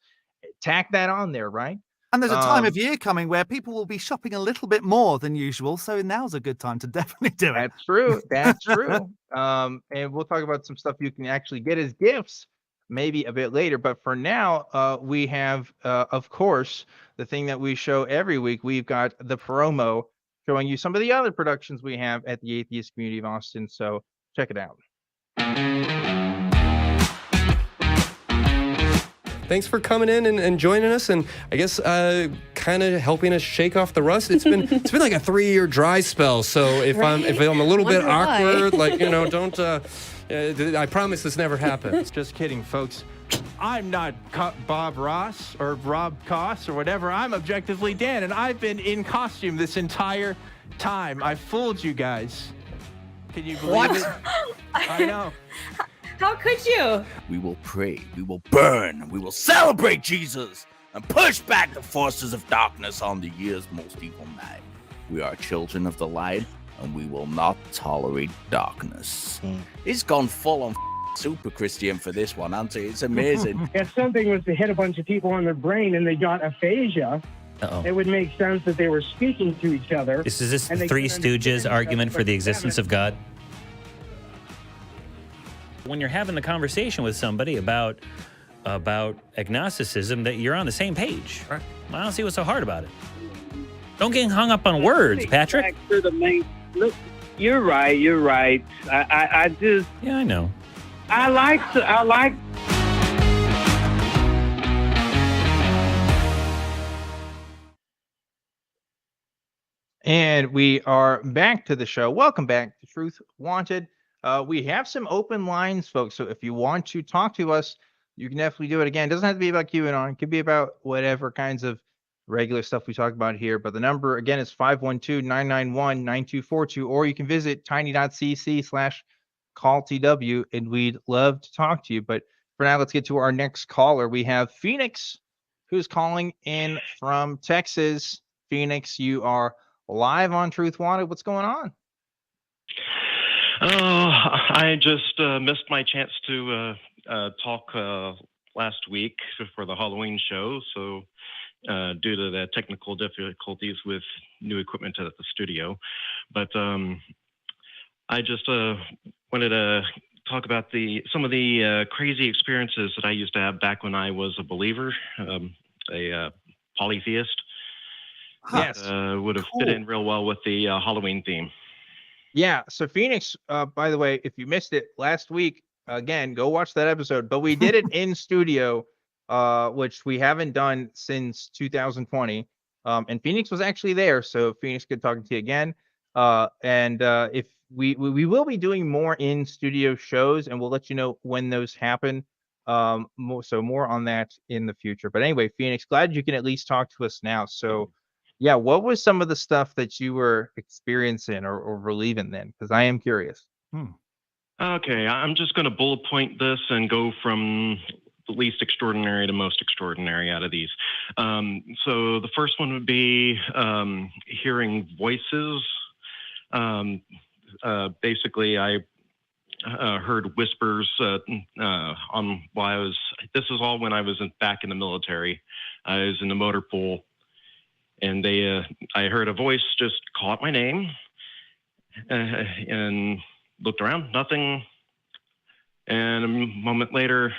tack that on there, right? And there's a time of year coming where people will be shopping a little bit more than usual, so now's a good time to definitely do it. That's true. And we'll talk about some stuff you can actually get as gifts maybe a bit later. But for now, we have, of course, the thing that we show every week. We've got the promo showing you some of the other productions we have at the Atheist Community of Austin. So check it out. Thanks for coming in and joining us, and I guess kind of helping us shake off the rust. It's been like a 3-year dry spell. So if I'm a little bit awkward, don't. I promise this never happens. Just kidding, folks. I'm not Bob Ross or Rob Koss or whatever. I'm Objectively Dan, and I've been in costume this entire time. I fooled you guys. Can you believe it? I know. How could you? We will pray, we will burn, we will celebrate Jesus, and push back the forces of darkness on the year's most evil night. We are children of the light, and we will not tolerate darkness. He's gone full on super Christian for this one, hasn't he? It's amazing. If something was to hit a bunch of people on their brain and they got aphasia, it would make sense that they were speaking to each other. Is this the Three Stooges argument for the existence of God? When you're having the conversation with somebody about agnosticism, that you're on the same page. Right. I don't see what's so hard about it. Don't get hung up on words, Patrick. Look, you're right. I just... Yeah, I know. I like And we are back to the show. Welcome back to Truth Wanted. We have some open lines, folks. So if you want to talk to us, you can definitely do it. Again, it doesn't have to be about QAnon. It could be about whatever kinds of regular stuff we talk about here. But the number, again, is 512-991-9242. Or you can visit tiny.cc/calltw, and we'd love to talk to you. But for now, let's get to our next caller. We have Phoenix, who's calling in from Texas. Phoenix, you are live on Truth Wanted. What's going on? Oh, I just missed my chance to talk last week for the Halloween show. So due to the technical difficulties with new equipment at the studio. But I just wanted to talk about some of the crazy experiences that I used to have back when I was a believer, a polytheist. Yes. Would have fit in real well with the Halloween theme. Yeah. So Phoenix, by the way, if you missed it last week, again, go watch that episode. But we did it in studio, which we haven't done since 2020. And Phoenix was actually there. So Phoenix, good talking to you again. If we will be doing more in studio shows, and we'll let you know when those happen. More on that in the future. But anyway, Phoenix, glad you can at least talk to us now. So yeah, what was some of the stuff that you were experiencing or believing then? Because I am curious. Okay, I'm just going to bullet point this and go from the least extraordinary to most extraordinary out of these. So the first one would be hearing voices. Basically, I heard whispers on while I was. This is all when I was back in the military. I was in the motor pool. And I heard a voice just call out my name and looked around, nothing. And a moment later,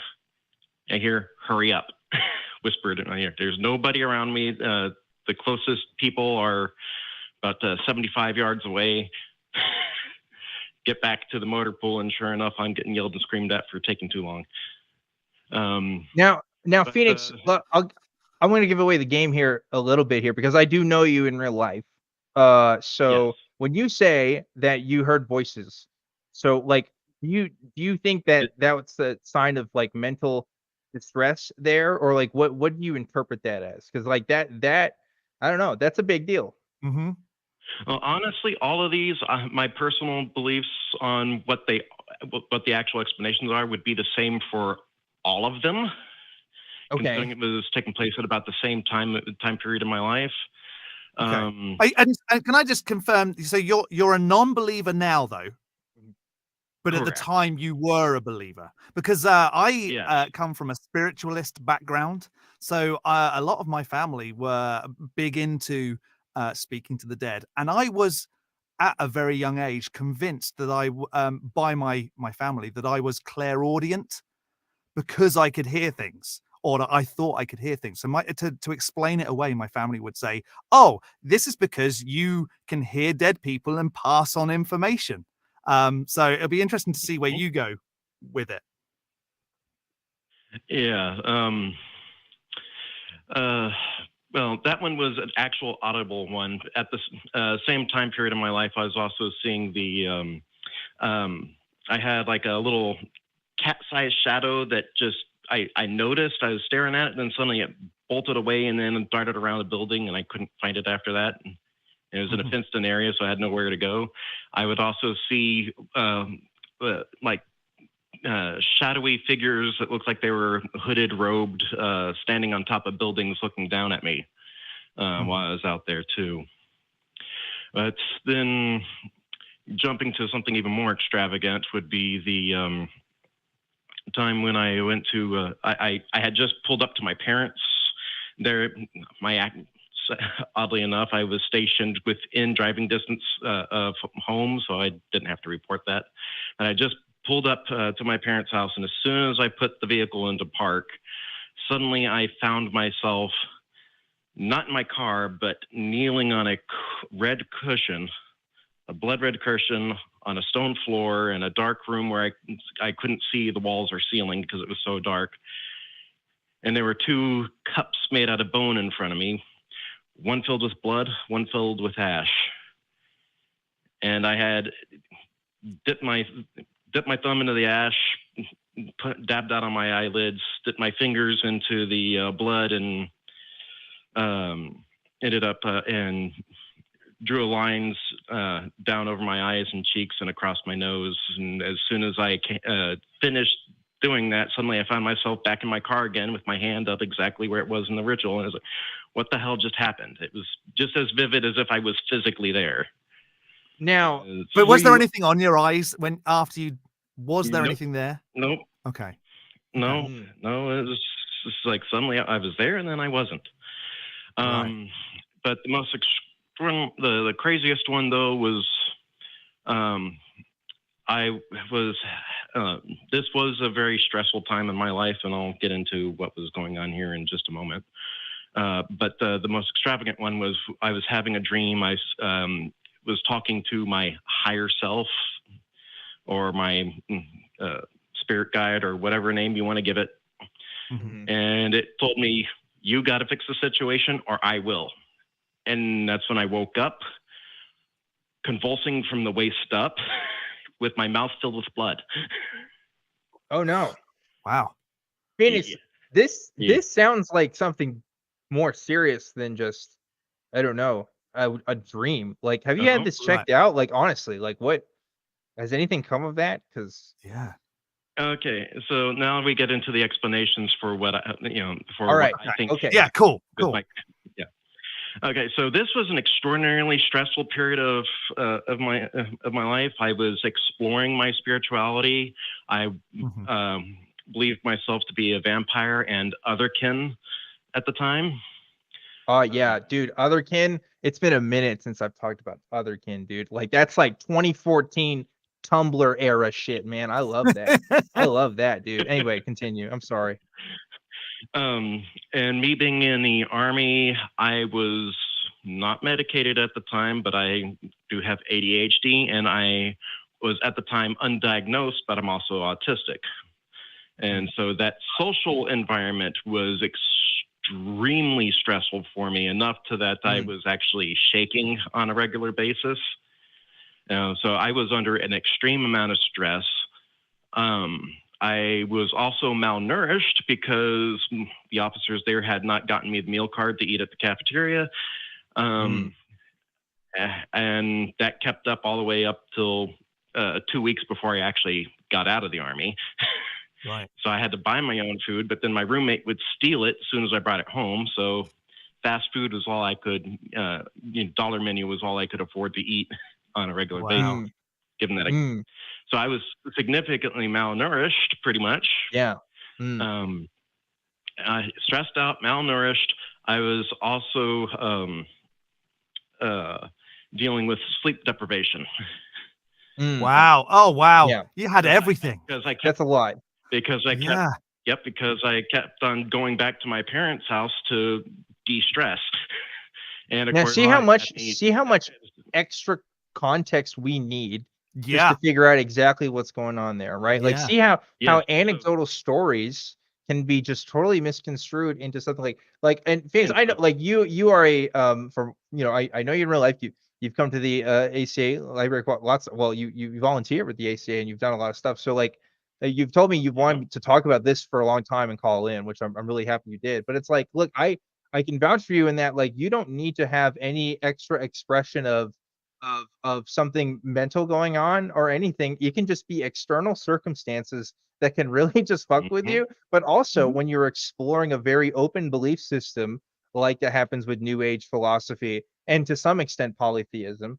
I hear, "Hurry up," whispered in my ear. There's nobody around me. The closest people are about 75 yards away. Get back to the motor pool, and sure enough, I'm getting yelled and screamed at for taking too long. Now, Phoenix, I'm going to give away the game here a little bit here because I do know you in real life. So when you say that you heard voices, so like, do you think that was a sign of like mental distress there, or like what do you interpret that as? Because like that I don't know, that's a big deal. Mm-hmm. Well, honestly, all of these, my personal beliefs on what the actual explanations are would be the same for all of them. Okay. Considering it was taking place at about the same time period in my life. Okay. And can I just confirm? So you're a non-believer now, though, but Correct. at the time you were a believer, because I come from a spiritualist background. So a lot of my family were big into speaking to the dead, and I was at a very young age convinced that by my family that I was clairaudient because I could hear things. Or that I thought I could hear things. So to explain it away, my family would say, "Oh, this is because you can hear dead people and pass on information." So it'll be interesting to see where you go with it. Yeah. Well, that one was an actual audible one. At the same time period in my life, I was also seeing the. I had like a little cat-sized shadow that just. I noticed, I was staring at it, and then suddenly it bolted away and then darted around the building, and I couldn't find it after that. And it was in a fenced-in area, so I had nowhere to go. I would also see shadowy figures that looked like they were hooded, robed, standing on top of buildings looking down at me while I was out there, too. But then jumping to something even more extravagant would be the... time when I went to, I had just pulled up to my parents. Oddly enough, I was stationed within driving distance of home, so I didn't have to report that. And I just pulled up to my parents' house, and as soon as I put the vehicle into park, suddenly I found myself not in my car, but kneeling on a red cushion, a blood red cushion on a stone floor in a dark room where I couldn't see the walls or ceiling because it was so dark. And there were two cups made out of bone in front of me, one filled with blood, one filled with ash. and I had dipped my thumb into the ash, dabbed that on my eyelids, dipped my fingers into the blood, and ended up and drew lines down over my eyes and cheeks and across my nose. And as soon as I finished doing that, suddenly I found myself back in my car again with my hand up exactly where it was in the ritual. And I was like, what the hell just happened? It was just as vivid as if I was physically there. Now, but was there anything on your eyes after you? Was there Nope. anything there? Nope. Okay. No. It was just like suddenly I was there and then I wasn't. Right. But the most the craziest one though was I was this was a very stressful time in my life, and I'll get into what was going on here in just a moment. But the most extravagant one was I was having a dream. I was talking to my higher self, or my spirit guide, or whatever name you want to give it. Mm-hmm. And it told me, you got to fix the situation or I will. And that's when I woke up, convulsing from the waist up, with my mouth filled with blood. Oh no! Wow, Phoenix, this sounds like something more serious than just, I don't know, a dream. Like, have you had this checked out? Like, honestly, like, what has anything come of that? Because Okay, so now we get into the explanations for what I think. Okay. Yeah. Cool. Okay, so this was an extraordinarily stressful period of my life. I was exploring my spirituality. I believed myself to be a vampire and otherkin at the time. Yeah, dude, otherkin. It's been a minute since I've talked about otherkin, dude. Like, that's like 2014 Tumblr era shit, man. I love that. I love that, dude. Anyway, continue. I'm sorry. And me being in the Army, I was not medicated at the time, but I do have ADHD, and I was at the time undiagnosed, but I'm also autistic. And so that social environment was extremely stressful for me, enough to that I was actually shaking on a regular basis. So I was under an extreme amount of stress. I was also malnourished because the officers there had not gotten me the meal card to eat at the cafeteria. And that kept up all the way up till 2 weeks before I actually got out of the Army. Right. So I had to buy my own food, but then my roommate would steal it as soon as I brought it home. So fast food was all I could, dollar menu was all I could afford to eat on a regular basis, given that so I was significantly malnourished, pretty much. Yeah. Stressed out, malnourished. I was also dealing with sleep deprivation. Wow. Oh, wow. Yeah. You had everything. That's a lot. Because I kept, because I kept on going back to my parents' house to de-stress. And of now, course, see how much extra context we need just to figure out exactly what's going on there, right? Like, see how anecdotal stories can be just totally misconstrued into something like and Phoenix, I know, like, you are a from, I know you in real life, you've come to the ACA library you volunteer with the ACA, and you've done a lot of stuff. So, like, you've told me you've wanted to talk about this for a long time and call in, which I'm really happy you did. But it's like, look, I can vouch for you in that, like, you don't need to have any extra expression of something mental going on or anything. You can just be external circumstances that can really just fuck with you. But also, when you're exploring a very open belief system, like that happens with New Age philosophy and to some extent polytheism,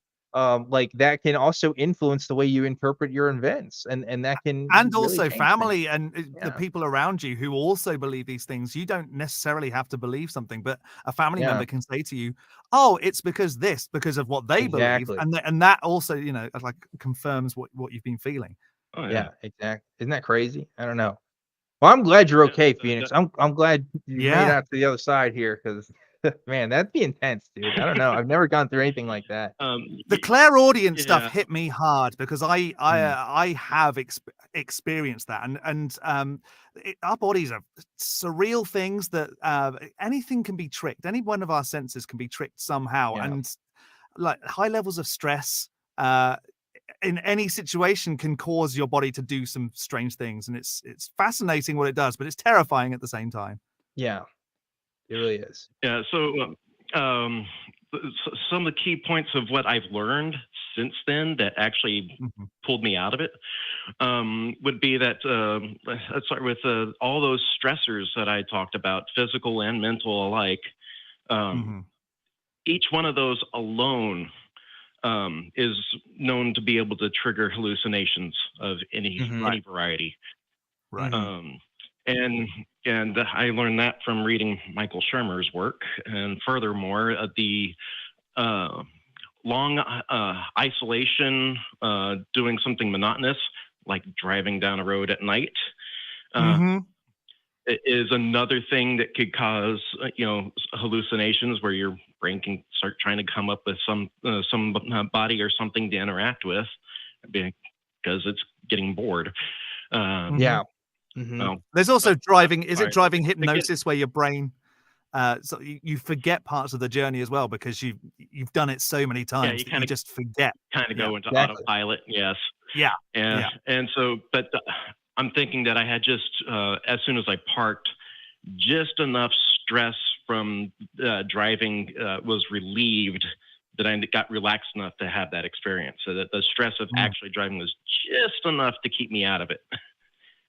like, that can also influence the way you interpret your events, and that can and really also change family things. and the people around you who also believe these things. You don't necessarily have to believe something, but a family member can say to you, oh, it's because of what they believe, and that also, like, confirms what you've been feeling. Yeah, exactly. Isn't that crazy? I don't know. Well, I'm glad you're okay, Phoenix. I'm glad you made out to the other side here, because man, that'd be intense, dude. I don't know. I've never gone through anything like that. The clairaudient stuff hit me hard because I have experienced that, and our bodies are surreal things that anything can be tricked. Any one of our senses can be tricked somehow, and like high levels of stress in any situation can cause your body to do some strange things, and it's fascinating what it does, but it's terrifying at the same time. Yeah, it really is. Yeah. So some of the key points of what I've learned since then that actually pulled me out of it would be that let's start with all those stressors that I talked about, physical and mental alike. Each one of those alone is known to be able to trigger hallucinations of any variety. Right. And I learned that from reading Michael Shermer's work, and furthermore, the long isolation, doing something monotonous like driving down a road at night. Is another thing that could cause, hallucinations where your brain can start trying to come up with some body or something to interact with because it's getting bored. Yeah. Well, there's also driving. Is it driving hypnosis where your brain, so you forget parts of the journey as well because you've done it so many times that you just forget. Kind of go into autopilot. Yes. Yeah. And so, but I'm thinking that I had just, as soon as I parked, just enough stress from driving was relieved that I got relaxed enough to have that experience. So that the stress of actually driving was just enough to keep me out of it.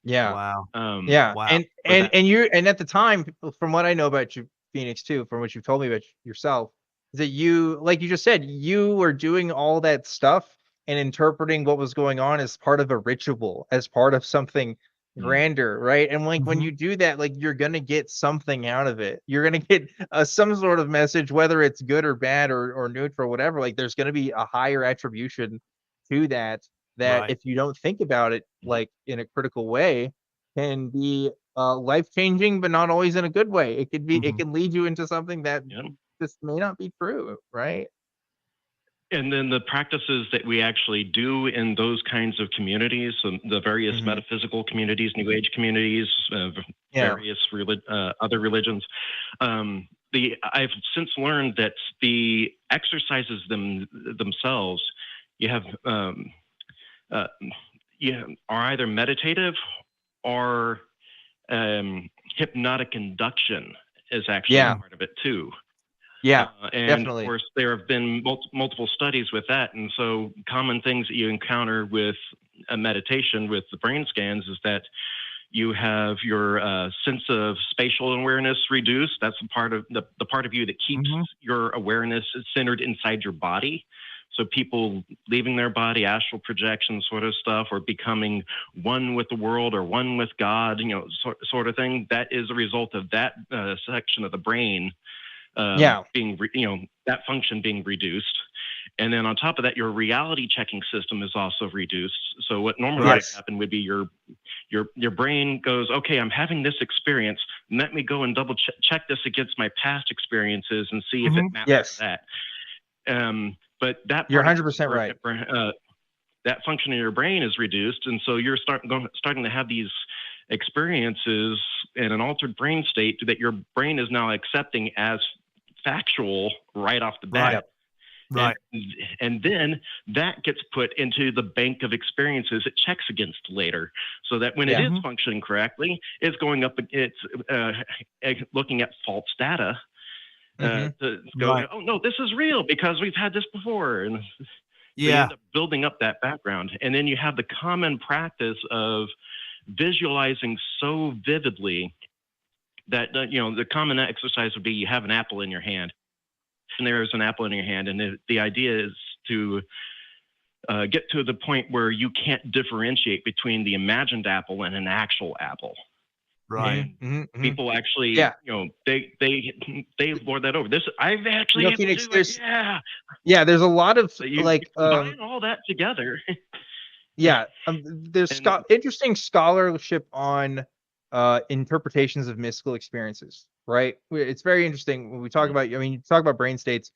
Yeah. Wow. Wow. And at the time, from what I know about you, Phoenix, too, from what you've told me about yourself, is that you, like you just said, you were doing all that stuff and interpreting what was going on as part of a ritual, as part of something grander, right? And like when you do that, like you're gonna get something out of it. You're gonna get some sort of message, whether it's good or bad or neutral, whatever. Like there's gonna be a higher attribution to that. If you don't think about it like in a critical way, can be life changing, but not always in a good way. It could be. It can lead you into something that just may not be true, right? And then the practices that we actually do in those kinds of communities, the various metaphysical communities, New Age communities, various other religions, I've since learned that the exercises themselves, you have are either meditative or hypnotic induction is actually a part of it too. And definitely. Of course, there have been multiple studies with that. And so common things that you encounter with a meditation with the brain scans is that you have your sense of spatial awareness reduced. That's the part of the part of you that keeps your awareness centered inside your body. So people leaving their body, astral projection sort of stuff, or becoming one with the world or one with God, sort of thing. That is a result of that section of the brain being, that function being reduced. And then on top of that, your reality checking system is also reduced. So what normally would happen would be your brain goes, okay, I'm having this experience. Let me go and double check this against my past experiences and see if it maps to that. But that you're 100% right. That function in your brain is reduced, and so you're starting to have these experiences in an altered brain state that your brain is now accepting as factual right off the bat. Right. And then that gets put into the bank of experiences it checks against later, so that when it is functioning correctly, it's going up. It's looking at false data. To go, oh no, this is real because we've had this before, and so you end up building up that background, and then you have the common practice of visualizing so vividly that the common exercise would be you have an apple in your hand, and there's an apple in your hand, and the idea is to get to the point where you can't differentiate between the imagined apple and an actual apple. Right. People actually, they lord that over. This I've actually Phoenix, to do it. There's a lot of so combine all that together. There's interesting scholarship on interpretations of mystical experiences, right? It's very interesting when we talk about, you talk about brain states.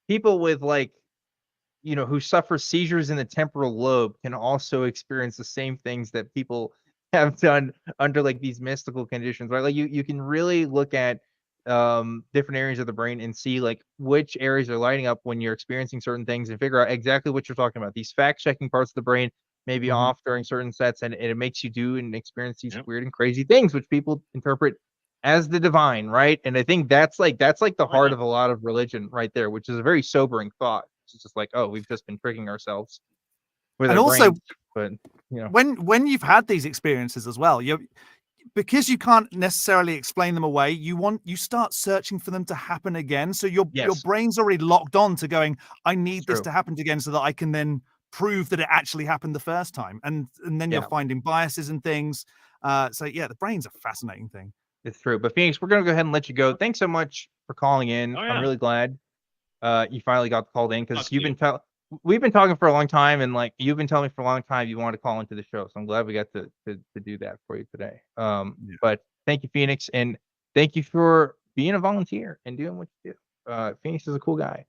People with who suffer seizures in the temporal lobe can also experience the same things that people have done under like these mystical conditions, right? Like you can really look at different areas of the brain and see like which areas are lighting up when you're experiencing certain things and figure out exactly what you're talking about. These fact-checking parts of the brain may be off during certain sets, and it makes you do and experience these weird and crazy things, which people interpret as the divine, right? And I think that's like the heart of a lot of religion right there, which is a very sobering thought. It's just like, oh, we've just been tricking ourselves with And our also, brains. But you know, when you've had these experiences as well, because you can't necessarily explain them away, you start searching for them to happen again. So your brain's already locked on to going, I need this to happen again so that I can then prove that it actually happened the first time. And then you're finding biases and things. So yeah, the brain's a fascinating thing. It's true. But Phoenix, we're gonna go ahead and let you go. Thanks so much for calling in. I'm really glad you finally got called in, because we've been talking for a long time, and like you've been telling me for a long time you want to call into the show. So I'm glad we got to do that for you today. But thank you, Phoenix, and thank you for being a volunteer and doing what you do. Phoenix is a cool guy.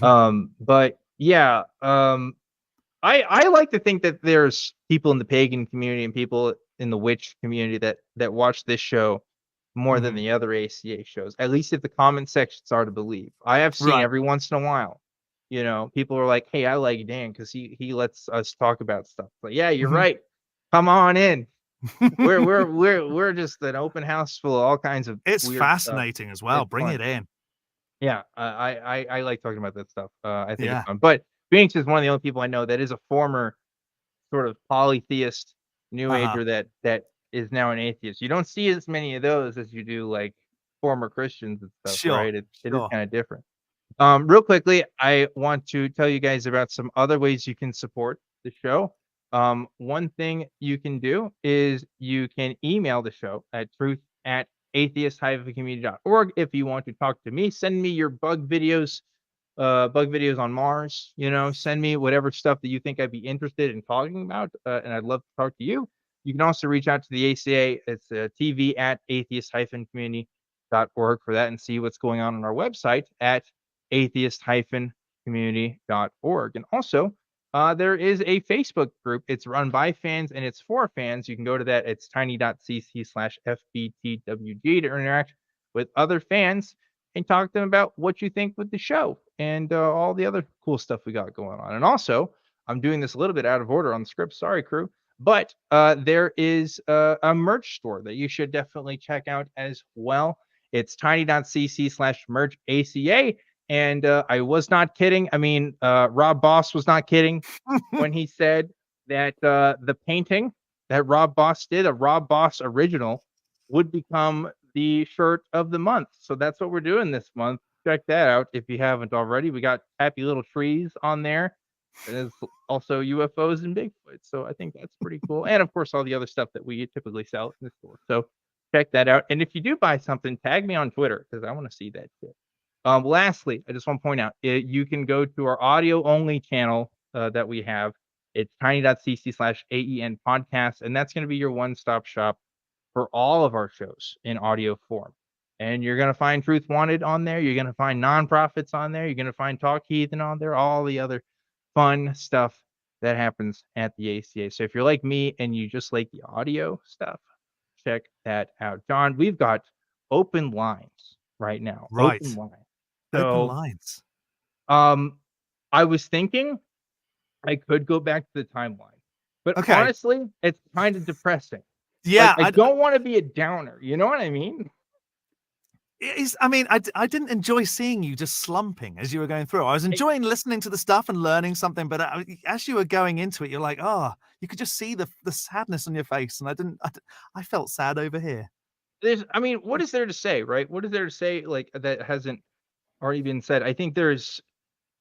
But yeah, I like to think that there's people in the pagan community and people in the witch community that watch this show more than the other ACA shows, at least if the comment sections are to believe. I have seen every once in a while, you know, people are like, hey, I like Dan because he lets us talk about stuff. But yeah, you're right. Come on in. We're just an open house full of all kinds of it's weird fascinating stuff. as well. It's Bring fun. it in. Yeah, I like talking about that stuff. I think it's fun. But Phoenix is one of the only people I know that is a former sort of polytheist new ager that is now an atheist. You don't see as many of those as you do like former Christians and stuff, right? It is kind of different. Real quickly, I want to tell you guys about some other ways you can support the show. One thing you can do is you can email the show at truth@atheist-community.org. If you want to talk to me, send me your bug videos on Mars, you know, send me whatever stuff that you think I'd be interested in talking about, and I'd love to talk to you. You can also reach out to the ACA. It's tv@atheist-community.org for that, and see what's going on our website at atheist-community.org. And also, there is a Facebook group. It's run by fans and it's for fans. You can go to that. It's tiny.cc/FBTWG to interact with other fans and talk to them about what you think with the show and all the other cool stuff we got going on. And also, I'm doing this a little bit out of order on the script. Sorry, crew. But there is a merch store that you should definitely check out as well. It's tiny.cc/merchaca. And I was not kidding. I mean, Rob Boss was not kidding when he said that the painting that Rob Boss did, a Rob Boss original, would become the shirt of the month. So that's what we're doing this month. Check that out if you haven't already. We got happy little trees on there. There's also UFOs and Bigfoot. So I think that's pretty cool. And of course, all the other stuff that we typically sell in the store. So check that out. And if you do buy something, tag me on Twitter because I want to see that shit. Lastly, I just want to point out, you can go to our audio only channel that we have. It's tiny.cc/AEN podcast. And that's going to be your one-stop shop for all of our shows in audio form. And you're going to find Truth Wanted on there. You're going to find Nonprofits on there. You're going to find Talk Heathen on there, all the other fun stuff that happens at the ACA. So if you're like me and you just like the audio stuff, check that out. John, we've got open lines right now. Right. Open lines. Open So, lines. I was thinking I could go back to the timeline, but honestly, it's kind of depressing. Yeah, like, I don't want to be a downer. You know what I mean? I didn't enjoy seeing you just slumping as you were going through. I was enjoying listening to the stuff and learning something, but as you were going into it, you're like, oh, you could just see the sadness on your face, and I felt sad over here. What is there to say, right? What is there to say like that hasn't already been said? I think there's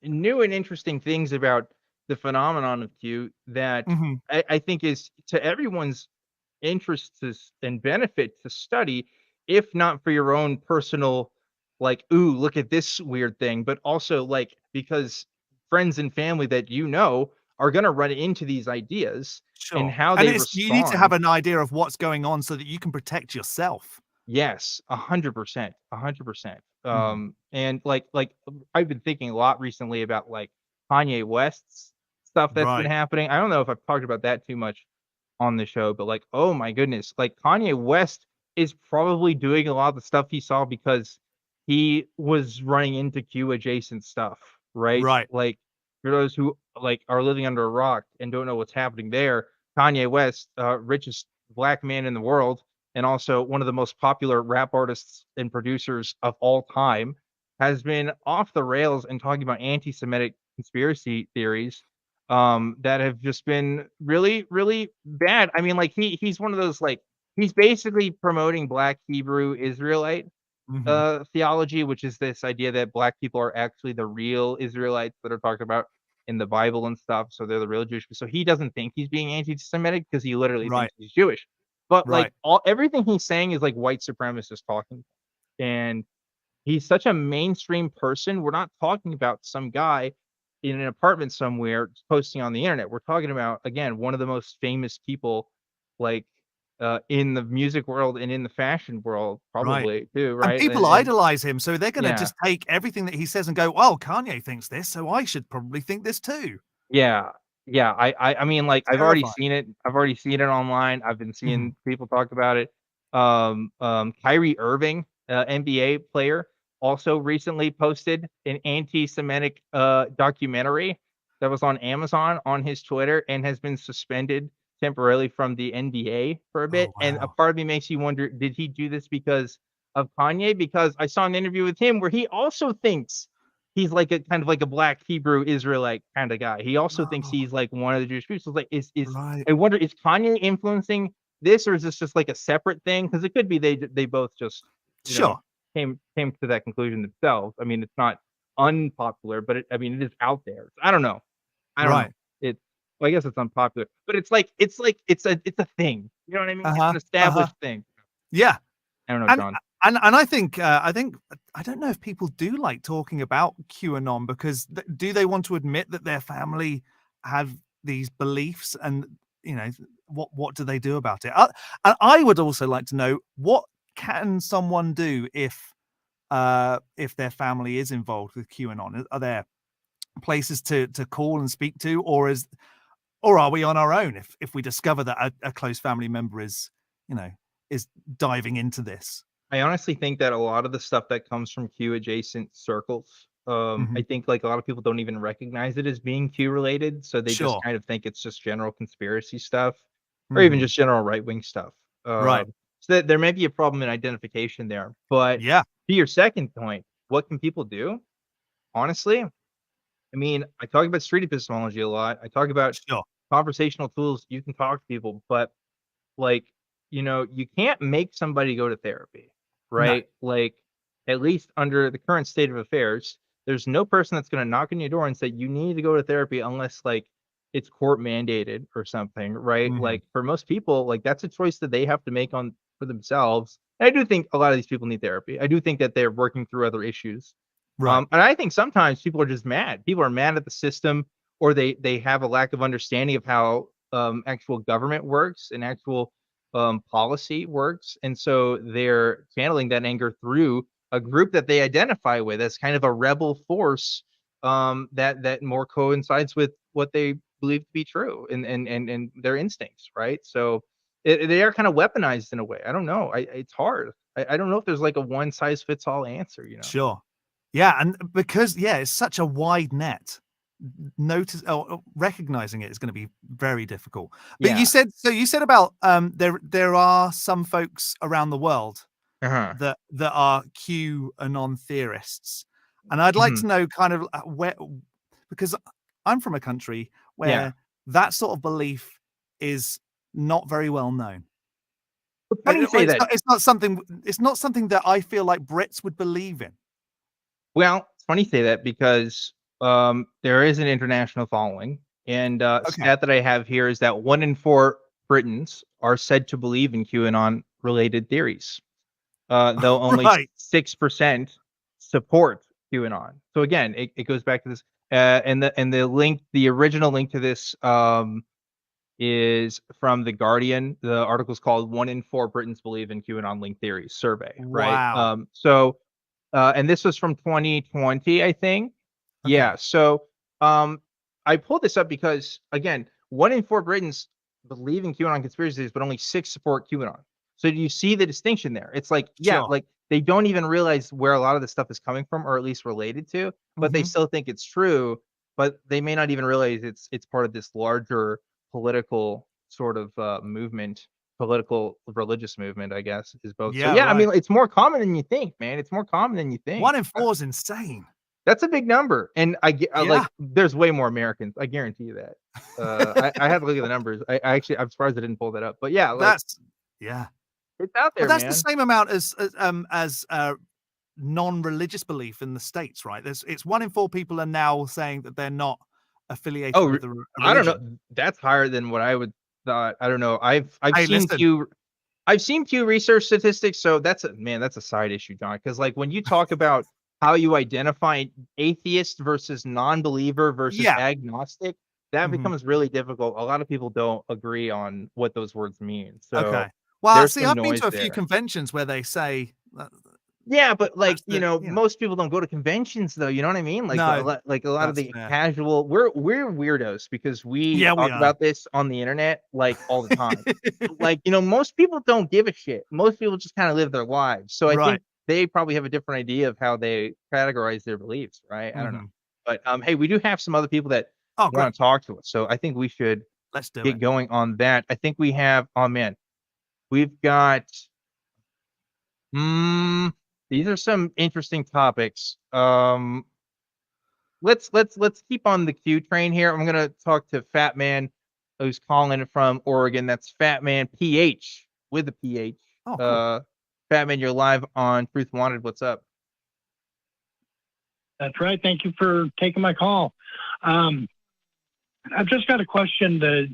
new and interesting things about the phenomenon of Q that I think is to everyone's interest and benefit to study, if not for your own personal, like, ooh, look at this weird thing, but also like because friends and family that you know are going to run into these ideas and how they respond. You need to have an idea of what's going on so that you can protect yourself. Yes, 100%, 100%. And like I've been thinking a lot recently about like Kanye West's stuff that's been happening. I don't know if I've talked about that too much on the show, but like, oh my goodness, like Kanye West is probably doing a lot of the stuff he saw because he was running into Q adjacent stuff, right? Right. Like for those who like are living under a rock and don't know what's happening there, Kanye West, richest black man in the world, and also one of the most popular rap artists and producers of all time, has been off the rails and talking about anti-Semitic conspiracy theories that have just been really, really bad. I mean, like he's one of those like he's basically promoting Black Hebrew Israelite theology, which is this idea that Black people are actually the real Israelites that are talked about in the Bible and stuff. So they're the real Jewish. So he doesn't think he's being anti-Semitic because he literally thinks he's Jewish. But like everything he's saying is like white supremacist talking, and he's such a mainstream person. We're not talking about some guy in an apartment somewhere posting on the internet. We're talking about, again, one of the most famous people, like in the music world and in the fashion world, probably too, right? And people idolize him, so they're going to Yeah. just take everything that he says and go, "Oh, Kanye thinks this, so I should probably think this too." Yeah. Yeah. I mean, like I've already Terrifying. seen it. I've already seen it online. I've been seeing people talk about it. Kyrie Irving, NBA player, also recently posted an anti-Semitic documentary that was on Amazon on his Twitter and has been suspended temporarily from the NBA for a bit. And a part of me makes you wonder, did he do this because of Kanye? Because I saw an interview with him where he also thinks he's like a kind of like a Black Hebrew Israelite kind of guy. He also thinks he's like one of the Jewish people. So it's like, I wonder, is Kanye influencing this, or is this just like a separate thing? Because it could be they both just came to that conclusion themselves. I mean, it's not unpopular, but I mean, it is out there. I don't know. I don't know. Well, I guess it's unpopular, but it's a thing. You know what I mean? It's an established thing. Yeah. I don't know, John. And I think I don't know if people do like talking about QAnon because do they want to admit that their family have these beliefs, and you know what do they do about it? And I would also like to know, what can someone do if their family is involved with QAnon? Are there places to call and speak to, or are we on our own if we discover that a close family member is diving into this? I honestly think that a lot of the stuff that comes from Q adjacent circles, I think like a lot of people don't even recognize it as being Q related. So they just kind of think it's just general conspiracy stuff, or even just general right-wing stuff. So that there may be a problem in identification there. But to your second point, what can people do? Honestly, I mean, I talk about street epistemology a lot. I talk about conversational tools. You can talk to people, but like, you can't make somebody go to therapy, right? No. Like, at least under the current state of affairs, there's no person that's going to knock on your door and say, you need to go to therapy unless like it's court mandated or something, right? Like for most people, like that's a choice that they have to make for themselves. And I do think a lot of these people need therapy. I do think that they're working through other issues. And I think sometimes people are just mad. People are mad at the system, or they have a lack of understanding of how actual government works and actual policy works. And so they're channeling that anger through a group that they identify with as kind of a rebel force that more coincides with what they believe to be true and their instincts, right? So they are kind of weaponized in a way. I don't know. It's hard. I don't know if there's like a one size fits all answer, Sure. Yeah, and because it's such a wide net, recognizing it is going to be very difficult. But you said about there are some folks around the world that are QAnon theorists, and I'd like to know kind of where, because I'm from a country where that sort of belief is not very well known. It's not something that I feel like Brits would believe in. Well, it's funny you say that because there is an international following, and stat that I have here is that 1 in 4 Britons are said to believe in QAnon related theories, though only 6% support QAnon. So again, it goes back to this, and the original link to this is from The Guardian. The article is called 1 in 4 Britons Believe in QAnon Link Theories Survey, right? Wow. And this was from 2020, I think. Okay. Yeah. So I pulled this up because, again, 1 in 4 Britons believe in QAnon conspiracies, but only 6 support QAnon. So do you see the distinction there? It's like, like they don't even realize where a lot of this stuff is coming from, or at least related to, but they still think it's true. But they may not even realize it's part of this larger political sort of movement, political religious movement, I guess, is both. So Yeah, yeah, I mean, right. it's more common than you think, man. It's more common than you think. 1 in 4 is insane. That's a big number, and Yeah. like there's way more Americans. I guarantee you that. I had to look at the numbers. I actually I'm surprised I didn't pull that up. But yeah, like Yeah. it's out there, But that's man. the same amount as non-religious belief in the States, right? It's 1 in 4 people are now saying that they're not affiliated Oh, with a I don't religion. know. That's higher than what I would thought. I don't know. I've Hey, seen listen. I've seen Pew Research statistics. So that's a side issue, John. Because like when you talk about how you identify atheist versus non-believer versus Yeah. agnostic, that becomes really difficult. A lot of people don't agree on what those words mean. So Okay. Well, there's see, some I've been noise to a few there. conventions where they say Yeah, but like, that's the most people don't go to conventions though, you know what I mean? Like No, a lot of that's the fair. casual we're weirdos because we Yeah, we talk are. about this on the internet like all the time. Like, most people don't give a shit. Most people just kind of live their lives. So I Right. think they probably have a different idea of how they categorize their beliefs, right? I don't know. But hey, we do have some other people that Oh, want great. to talk to us. So I think we should Let's do get it. going on that. I think we have we've got these are some interesting topics. Let's keep on the Q train here. I'm gonna talk to Fat Man, who's calling from Oregon. That's Fat Man PH with a PH. Oh, cool. Fat Man, you're live on Truth Wanted. What's up? That's right. Thank you for taking my call. I've just got a question. Do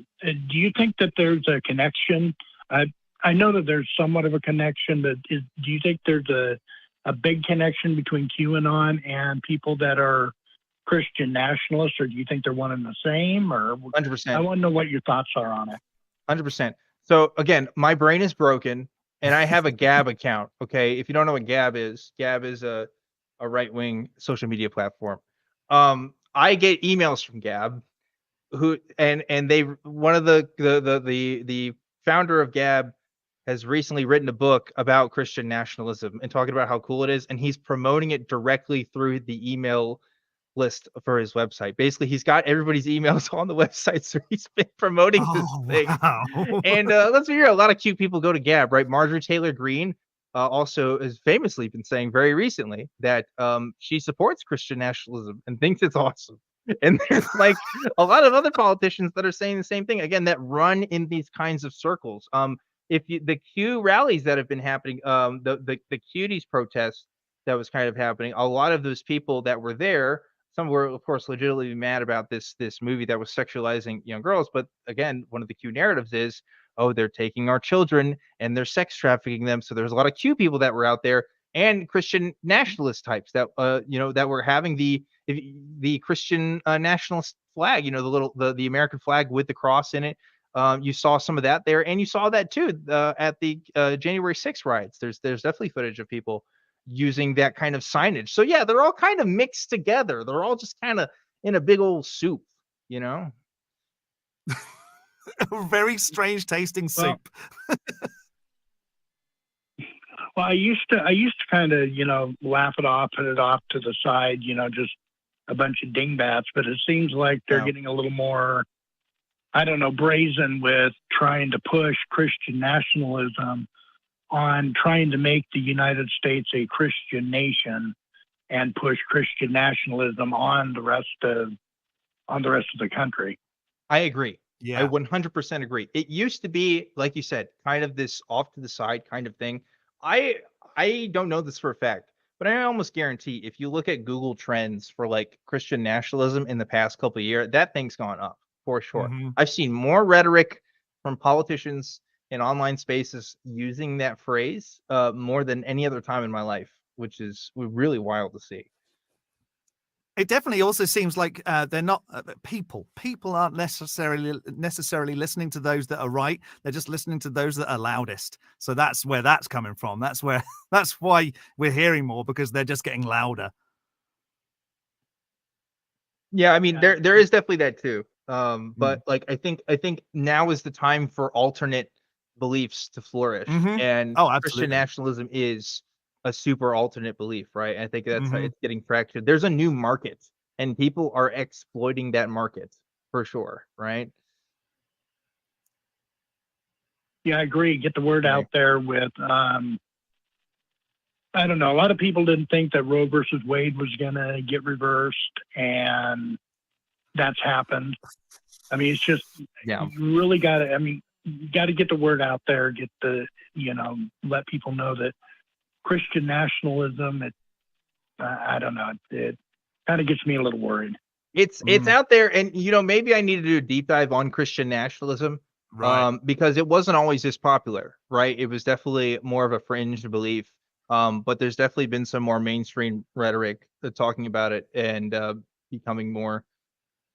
you think that there's a connection? I know that there's somewhat of a connection. Do you think there's a big connection between QAnon and people that are Christian nationalists, or do you think they're one and the same? Or 100%. I want to know what your thoughts are on it. 100%. So again, my brain is broken, and I have a Gab account. Okay, if you don't know what Gab is a right-wing social media platform. I get emails from Gab, and they one of the founder of Gab has recently written a book about Christian nationalism and talking about how cool it is, and he's promoting it directly through the email list for his website. Basically, he's got everybody's emails on the website, so he's been promoting this thing. Wow. And let's be real, a lot of cute people go to Gab, right? Marjorie Taylor Greene also has famously been saying very recently that she supports Christian nationalism and thinks it's awesome. And there's like a lot of other politicians that are saying the same thing again, that run in these kinds of circles. The Q rallies that have been happening, the cuties protests that was kind of happening, a lot of those people that were there, some were of course legitimately mad about this movie that was sexualizing young girls. But again, one of the Q narratives is, oh, they're taking our children and they're sex trafficking them. So there's a lot of Q people that were out there, and Christian nationalist types that that were having the Christian nationalist flag, the American flag with the cross in it. You saw some of that there, and you saw that too at the January 6th riots. There's definitely footage of people using that kind of signage. So yeah, they're all kind of mixed together. They're all just kind of in a big old soup, A very strange tasting soup. Well, I used to kind of, laugh it off, put it off to the side, just a bunch of dingbats. But it seems like they're getting a little more, I don't know, brazen with trying to push Christian nationalism on trying to make the United States a Christian nation and push Christian nationalism on the rest of the country. I agree. Yeah. I 100% agree. It used to be, like you said, kind of this off to the side kind of thing. I don't know this for a fact, but I almost guarantee if you look at Google Trends for like Christian nationalism in the past couple of years, that thing's gone up for sure. I've seen more rhetoric from politicians in online spaces using that phrase more than any other time in my life, which is really wild to see. It definitely also seems like they're not people aren't necessarily listening to those that are right. They're just listening to those that are loudest. So that's where that's coming from. That's why we're hearing more, because they're just getting louder. Yeah, I mean, there is definitely that too. But like I think now is the time for alternate beliefs to flourish. And Oh, absolutely. Christian nationalism is a super alternate belief, right? I think that's how it's getting fractured. There's a new market, and people are exploiting that market for sure, right? Yeah, I agree. Get the word out there with, I don't know. A lot of people didn't think that Roe versus Wade was going to get reversed, and that's happened. I mean, it's just, you really got to, you got to get the word out there, let people know that Christian nationalism, I don't know, it kind of gets me a little worried. It's out there, and maybe I need to do a deep dive on Christian nationalism, right? Because it wasn't always this popular, right? It was definitely more of a fringe belief, but there's definitely been some more mainstream rhetoric talking about it and becoming more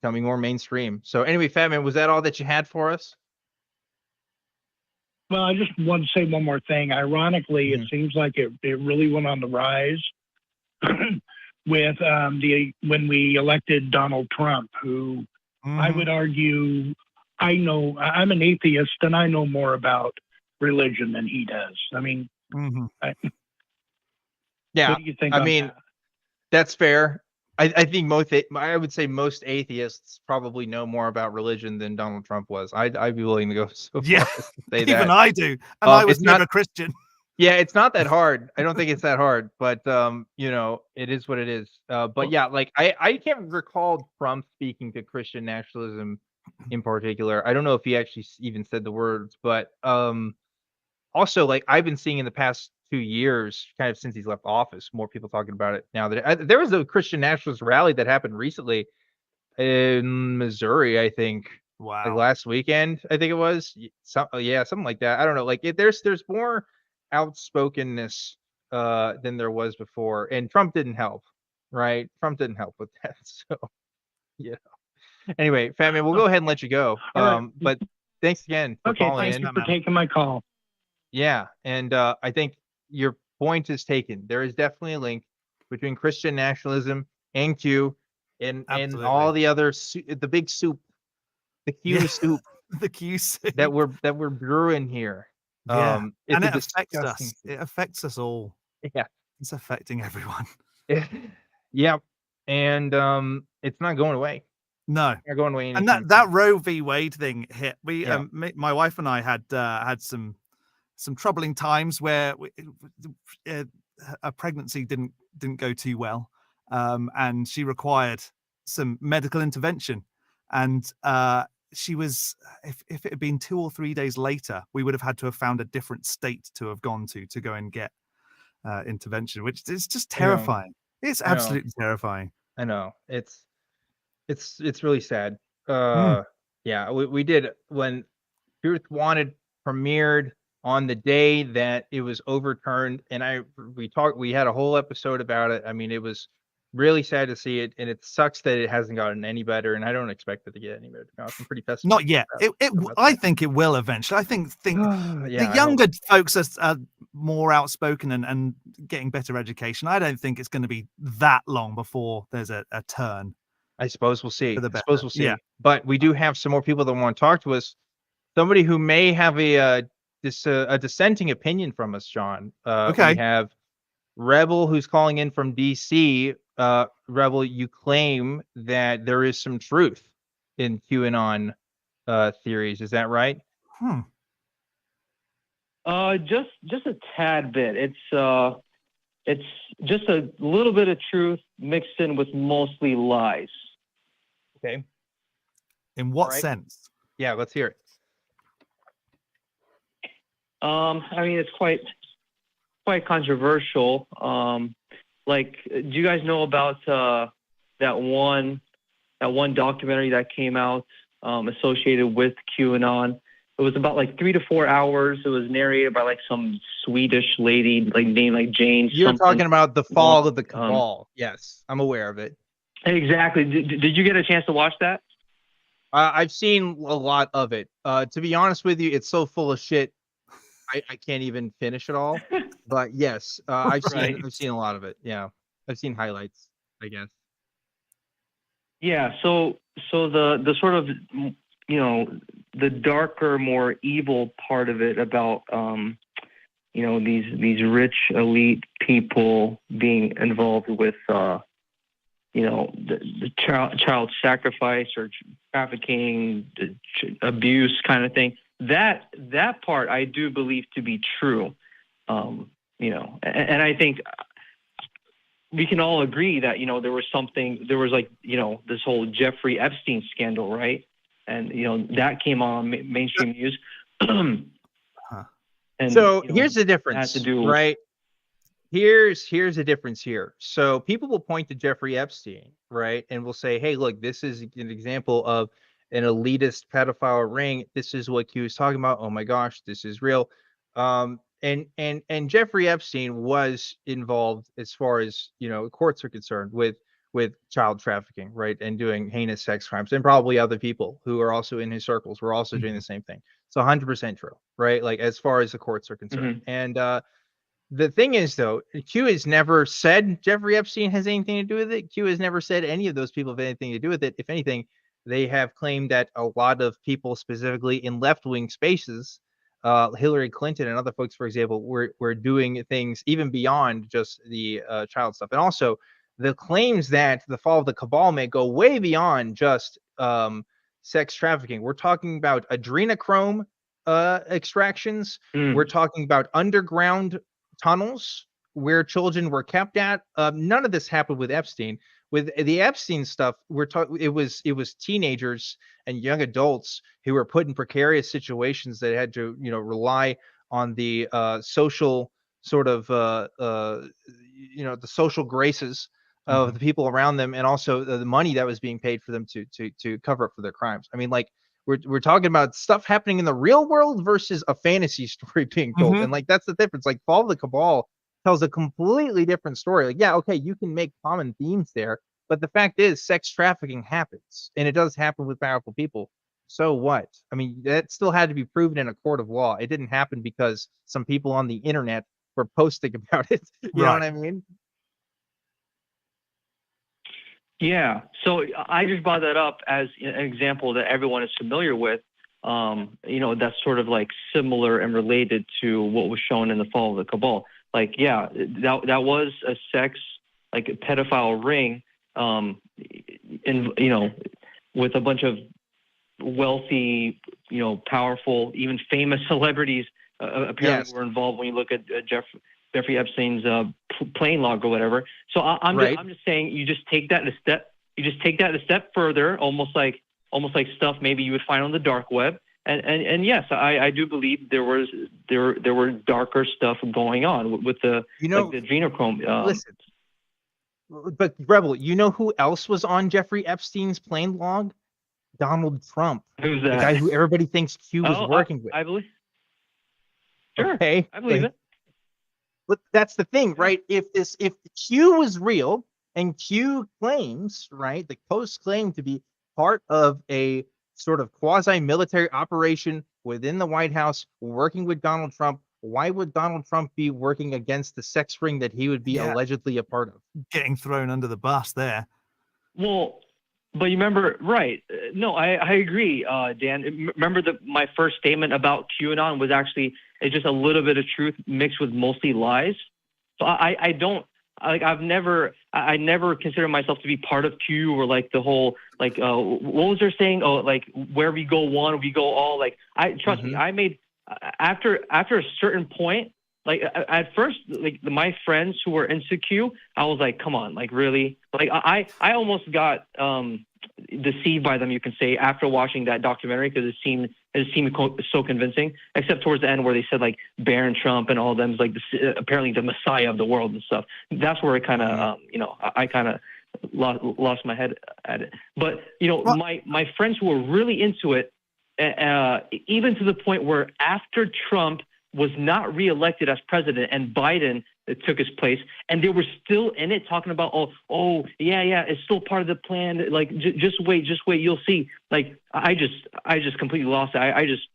mainstream. So anyway, Phatman, was that all that you had for us? Well, I just want to say one more thing. Ironically, it seems like it really went on the rise with when we elected Donald Trump, who I would argue, I'm an atheist and I know more about religion than he does. I mean, what do you think? That's fair. I think I would say most atheists probably know more about religion than Donald Trump was. I'd be willing to go so far as to say that. Even I do, and I was never Christian. Yeah, it's not that hard. I don't think it's that hard, but it is what it is. But yeah, like I can't recall Trump speaking to Christian nationalism in particular. I don't know if he actually even said the words, but also, like, I've been seeing in the past 2 years, kind of since he's left office, more people talking about it now. There was a Christian nationalist rally that happened recently in Missouri, I think. Wow. Like last weekend, I think it was. Something like that. I don't know. Like, there's more outspokenness than there was before, and Trump didn't help, right? Trump didn't help with that. So, Anyway, Phatman, we'll go ahead and let you go. Right. But thanks again for calling in. Thank you for taking my call. Yeah, and I think your point is taken. There is definitely a link between Christian nationalism and Q, and all the other the big soup, the Q soup, the Q soup that we're brewing here. Yeah, and it affects us. soup. It affects us all. Yeah, it's affecting everyone. Yeah, and it's not going away. No, not going away. And that Roe v. Wade thing hit. We, my wife and I had some troubling times where a pregnancy didn't go too well, and she required some medical intervention, and she was, if it had been 2 or 3 days later, we would have had to have found a different state to have gone to go and get intervention, which is just terrifying. It's absolutely terrifying. I know. It's really sad. Yeah, we did, when Truth Wanted premiered on the day that it was overturned, and we had a whole episode about it. I mean, it was really sad to see it, and it sucks that it hasn't gotten any better, and I don't expect it to get any better. I'm pretty pessimistic. Not yet. I think it will eventually. I think the younger folks are more outspoken and getting better education. I don't think it's going to be that long before there's a turn. I suppose we'll see. Yeah. But we do have some more people that want to talk to us. Somebody who may have a dissenting opinion from us, Jon. Okay. We have Rebel, who's calling in from DC. Rebel, you claim that there is some truth in QAnon theories. Is that right? Just a tad bit. It's just a little bit of truth mixed in with mostly lies. Okay. In what sense? Yeah, let's hear it. I mean, it's quite controversial. Like, do you guys know about that one documentary that came out associated with QAnon? It was about like 3 to 4 hours. It was narrated by like some Swedish lady, like named like Jane. You're talking about the fall of the cabal. Yes, I'm aware of it. Exactly. Did you get a chance to watch that? I've seen a lot of it. To be honest with you, it's so full of shit. I can't even finish it all. But yes, I've seen a lot of it. Yeah, I've seen highlights, I guess. Yeah. So the sort of, the darker, more evil part of it about these rich elite people being involved with the child sacrifice or trafficking, abuse kind of thing. That part I do believe to be true. And I think we can all agree that there was this whole Jeffrey Epstein scandal, right? And that came on mainstream news. And, so here's the difference, right? Here's the difference here. So people will point to Jeffrey Epstein, right, and will say, "Hey, look, this is an example of an elitist pedophile ring. This is what Q is talking about. Oh my gosh, this is real." And Jeffrey Epstein was involved, as far as courts are concerned, with child trafficking, right, and doing heinous sex crimes, and probably other people who are also in his circles were also doing the same thing. So 100% true, right? Like, as far as the courts are concerned. And the thing is, though, Q has never said Jeffrey Epstein has anything to do with it. Q has never said any of those people have anything to do with it. If anything, they have claimed that a lot of people, specifically in left-wing spaces, Hillary Clinton and other folks, for example, were doing things even beyond just the child stuff. And also, the claims that the fall of the cabal may go way beyond just sex trafficking. We're talking about adrenochrome extractions. We're talking about underground tunnels where children were kept at. None of this happened with Epstein. With the Epstein stuff, it was teenagers and young adults who were put in precarious situations that had to rely on the social sort of the social graces of the people around them, and also the money that was being paid for them to cover up for their crimes. I mean, like, we're talking about stuff happening in the real world versus a fantasy story being told. And like, that's the difference. Like, Fall of the Cabal tells a completely different story. Like, yeah, okay, you can make common themes there, but the fact is sex trafficking happens, and it does happen with powerful people. So what? I mean, that still had to be proven in a court of law. It didn't happen because some people on the internet were posting about it. You know what I mean? Yeah, so I just brought that up as an example that everyone is familiar with. That's sort of like similar and related to what was shown in the Fall of the Cabal. Like, yeah, that was a sex, like a pedophile ring, with a bunch of wealthy, powerful, even famous celebrities apparently were involved. When you look at Jeffrey Epstein's plane log or whatever. So I'm just saying, you just take that a step further, almost like stuff maybe you would find on the dark web. And yes, I do believe there were darker stuff going on with the like the adrenochrome. Listen, but Rebel, you know who else was on Jeffrey Epstein's plane log? Donald Trump. Who's that? The guy who everybody thinks Q was working with. I believe. Sure. Okay. I believe it. But that's the thing, right? If Q was real, and Q claims, right, the Post claimed to be part of a sort of quasi-military operation within the White House, working with Donald Trump, why would Donald Trump be working against the sex ring that he would be allegedly a part of? Getting thrown under the bus there. Well, but you remember, right? No, I agree, Dan. Remember my first statement about QAnon was actually it's just a little bit of truth mixed with mostly lies. So I don't like I never consider myself to be part of Q or like the whole like what was there saying? Oh, like where we go one, we go all. Like trust me, I made after a certain point. Like at first, like my friends who were into Q, I was like, come on, like really? Like I almost got deceived by them, you can say, after watching that documentary because it seemed so convincing. Except towards the end where they said like Barron Trump and all of them is like apparently the messiah of the world and stuff. That's where it kind of I kind of lost my head at it. But my friends who were really into it, even to the point where after Trump was not reelected as president and Biden took his place, and they were still in it talking about, oh, yeah, it's still part of the plan. Like, just wait, you'll see. Like, I just completely lost it. I just,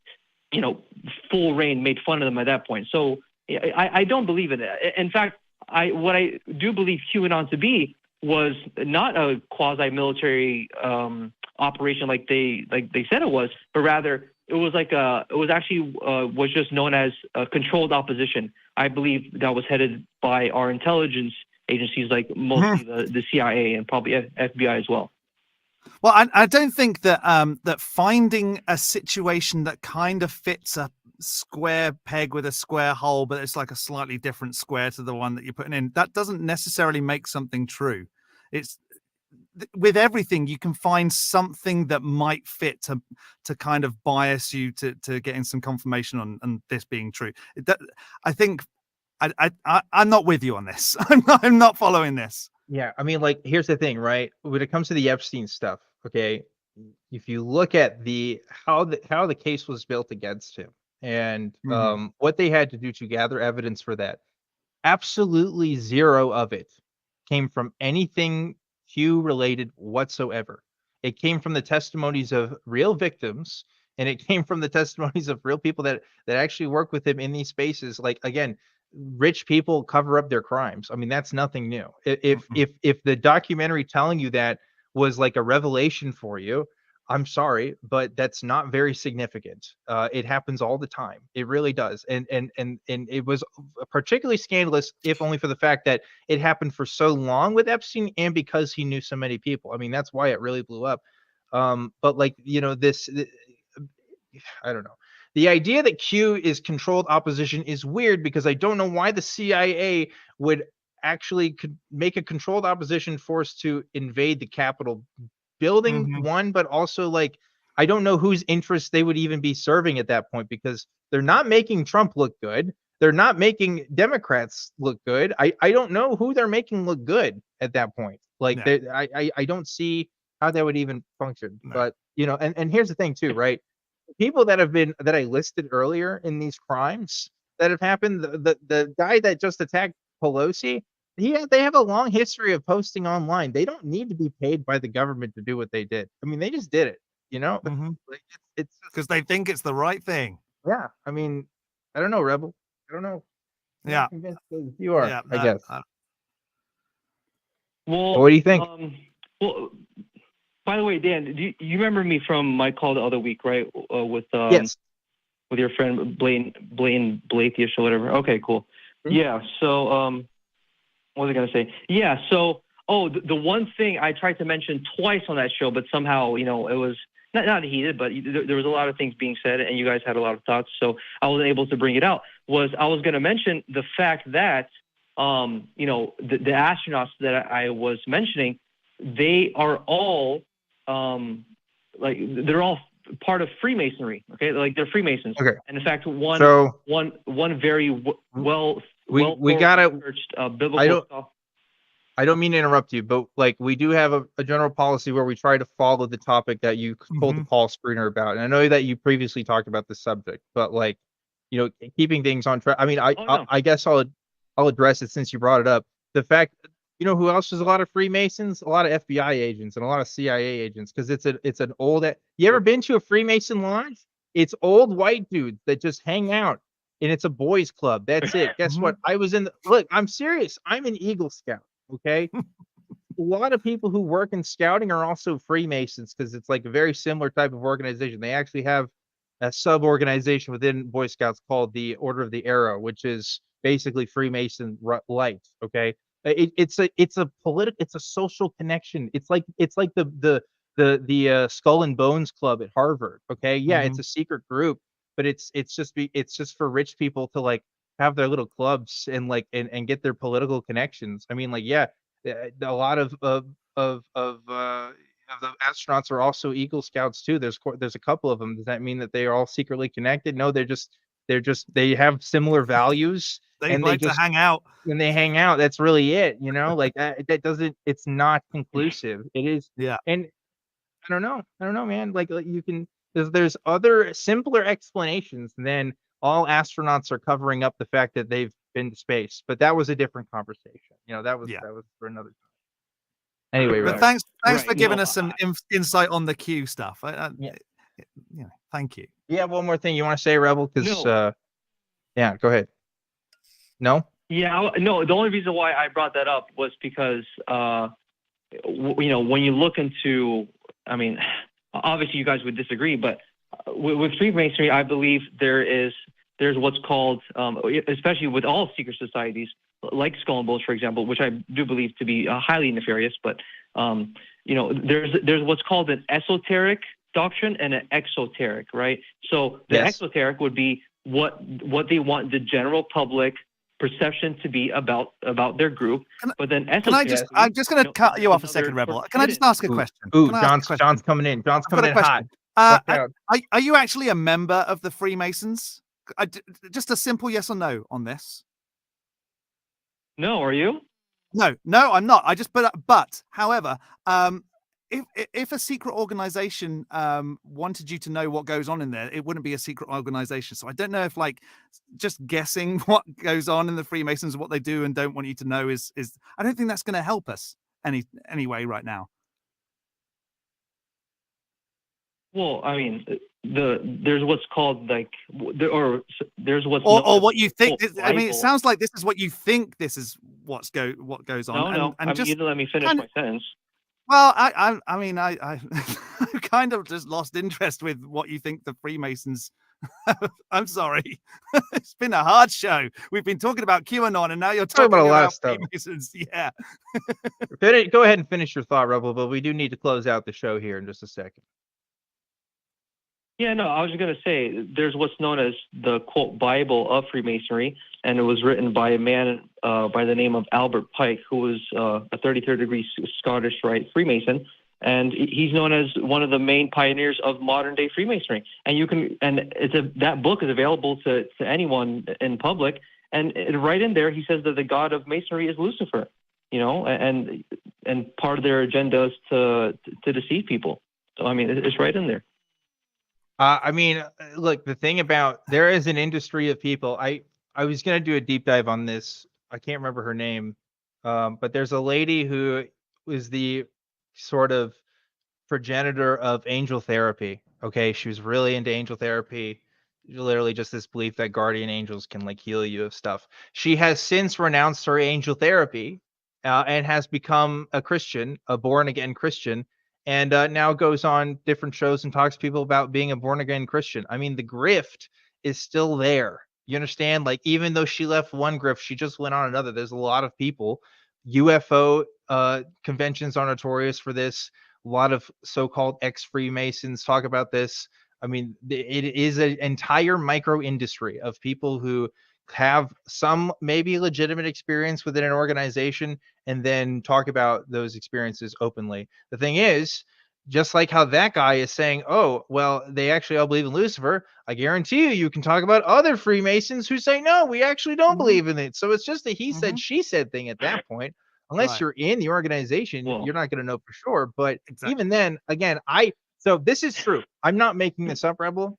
full reign made fun of them at that point. So I don't believe in it. In fact, what I do believe QAnon to be was not a quasi-military operation like they said it was, but rather it was actually was just known as controlled opposition. I believe that was headed by our intelligence agencies, like mostly the CIA and probably FBI as well. Well, I don't think that that finding a situation that kind of fits a square peg with a square hole, but it's like a slightly different square to the one that you're putting in, that doesn't necessarily make something true. It's with everything, you can find something that might fit to kind of bias you to getting some confirmation on this being true. I think I'm not with you on this. I'm not following this. Yeah, I mean, like, here's the thing, right? When it comes to the Epstein stuff, okay, if you look at how the case was built against him and what they had to do to gather evidence for that, absolutely zero of it came from anything Q related whatsoever. It came from the testimonies of real victims, and it came from the testimonies of real people that actually work with him in these spaces. Like, again, rich people cover up their crimes. I mean, that's nothing new. If the documentary telling you that was like a revelation for you, I'm sorry, but that's not very significant. It happens all the time. It really does. And it was particularly scandalous, if only for the fact that it happened for so long with Epstein and because he knew so many people. I mean, that's why it really blew up. But like, you know, I don't know. The idea that Q is controlled opposition is weird because I don't know why the CIA would actually make a controlled opposition force to invade the Capitol building, one, but also, like, I don't know whose interests they would even be serving at that point, because they're not making Trump look good. They're not making Democrats look good. I don't know who they're making look good at that point. Like, I don't see how that would even function. But, you know, and here's the thing too, right? People that I listed earlier in these crimes that have happened, the guy that just attacked Pelosi, they have a long history of posting online. They don't need to be paid by the government to do what they did. I mean, they just did it, you know? Like, it's because they think it's the right thing. Yeah. I mean, I don't know, Rebel. I don't know. I'm not convinced as you are, Yeah, I guess. Well, What do you think? Well, by the way, Dan, do you remember me from my call the other week, right? With yes, with your friend Blaine Blathius or whatever. Okay, cool. Yeah. So, what was I gonna say? Yeah. So, the one thing I tried to mention twice on that show, but somehow, you know, it was not heated, but there was a lot of things being said, and you guys had a lot of thoughts, so I wasn't able to bring it out. I was gonna mention the fact that, you know, the astronauts that I was mentioning, they are all like, they're all part of Freemasonry. Okay, like, they're Freemasons. Okay. And in fact, one very we gotta biblical. I don't mean to interrupt you, but like, we do have a general policy where we try to follow the topic that you told the call screener about. And I know that you previously talked about this subject, but, like, you know, keeping things on track. I mean, I guess I'll address it since you brought it up. The fact, you know who else is a lot of Freemasons? A lot of FBI agents and a lot of CIA agents, because it's an old. You ever been to a Freemason lodge? It's old white dudes that just hang out, and it's a boys' club. That's it. Guess what? I was look, I'm serious. I'm an Eagle Scout. Okay. A lot of people who work in scouting are also Freemasons, because it's like a very similar type of organization. They actually have a sub-organization within Boy Scouts called the Order of the Arrow, which is basically Freemason light. Okay. It's a social connection. It's like the Skull and Bones Club at Harvard. Okay. Yeah. It's a secret group, but it's just for rich people to, like, have their little clubs and, like, and get their political connections. I mean, like, yeah, a lot of the astronauts are also Eagle Scouts too. There's a couple of them. Does that mean that they are all secretly connected? No, they have similar values. They like to hang out. When they hang out, that's really it. You know, like, that doesn't. It's not conclusive. It is. Yeah. And I don't know, man. Like you can. There's other simpler explanations than all astronauts are covering up the fact that they've been to space. But that was a different conversation. You know, that was for another time. Anyway, but thanks for giving us some insight on the Q stuff. You know, thank you. You have one more thing you want to say, Rebel? Because yeah, go ahead. No. Yeah, no. The only reason why I brought that up was because, you know, when you look into, I mean, obviously you guys would disagree, but with Freemasonry, I believe there's what's called, especially with all secret societies, like Skull and Bones, for example, which I do believe to be highly nefarious. But there's what's called an esoteric doctrine and an exoteric, right? So the exoteric would be what they want the general public perception to be about their group. But then esoteric, I'm just going to cut you off a second, Rebel. Can I just ask a question? John's coming in. John's coming in hot. Are you actually a member of the Freemasons? Just a simple yes or no on this. No, are you? No, I'm not. But however, if a secret organization wanted you to know what goes on in there, it wouldn't be a secret organization. So I don't know if just guessing what goes on in the Freemasons, what they do and don't want you to know is I don't think that's going to help us anyway right now. Well, I mean, there's what's called there's what's or what you think. I mean, it sounds like this is what you think. This is what goes on. No. I mean, you didn't let me finish my sentence. Well, I mean, I kind of just lost interest with what you think the Freemasons. I'm sorry, it's been a hard show. We've been talking about QAnon, and now you're talking about a lot of stuff. Freemasons. Yeah. Go ahead and finish your thought, Rebel. But we do need to close out the show here in just a second. Yeah, no, I was going to say there's what's known as the, quote, Bible of Freemasonry, and it was written by a man by the name of Albert Pike, who was a 33rd degree Scottish Rite Freemason, and he's known as one of the main pioneers of modern day Freemasonry. And that book is available to anyone in public, and right in there he says that the god of Masonry is Lucifer, and part of their agenda is to deceive people. So I mean, it's right in there. I mean, look, the thing about there is an industry of people. I was going to do a deep dive on this. I can't remember her name, but there's a lady who is the sort of progenitor of angel therapy. Okay, she was really into angel therapy. Literally just this belief that guardian angels can heal you of stuff. She has since renounced her angel therapy and has become a Christian, a born again Christian. And now goes on different shows and talks to people about being a born-again Christian. I mean, the grift is still there. You understand? Even though she left one grift, she just went on another. There's a lot of people. UFO conventions are notorious for this. A lot of so-called ex-Freemasons talk about this. I mean, it is an entire micro-industry of people who have some maybe legitimate experience within an organization and then talk about those experiences openly. The thing is, just like how that guy is saying, oh, well, they actually all believe in Lucifer, I guarantee you can talk about other Freemasons who say, no, we actually don't believe in it. So it's just a he said, she said thing at that point. Unless you're in the organization, you're not going to know for sure. But even then, again, so this is true. I'm not making this up, Rebel.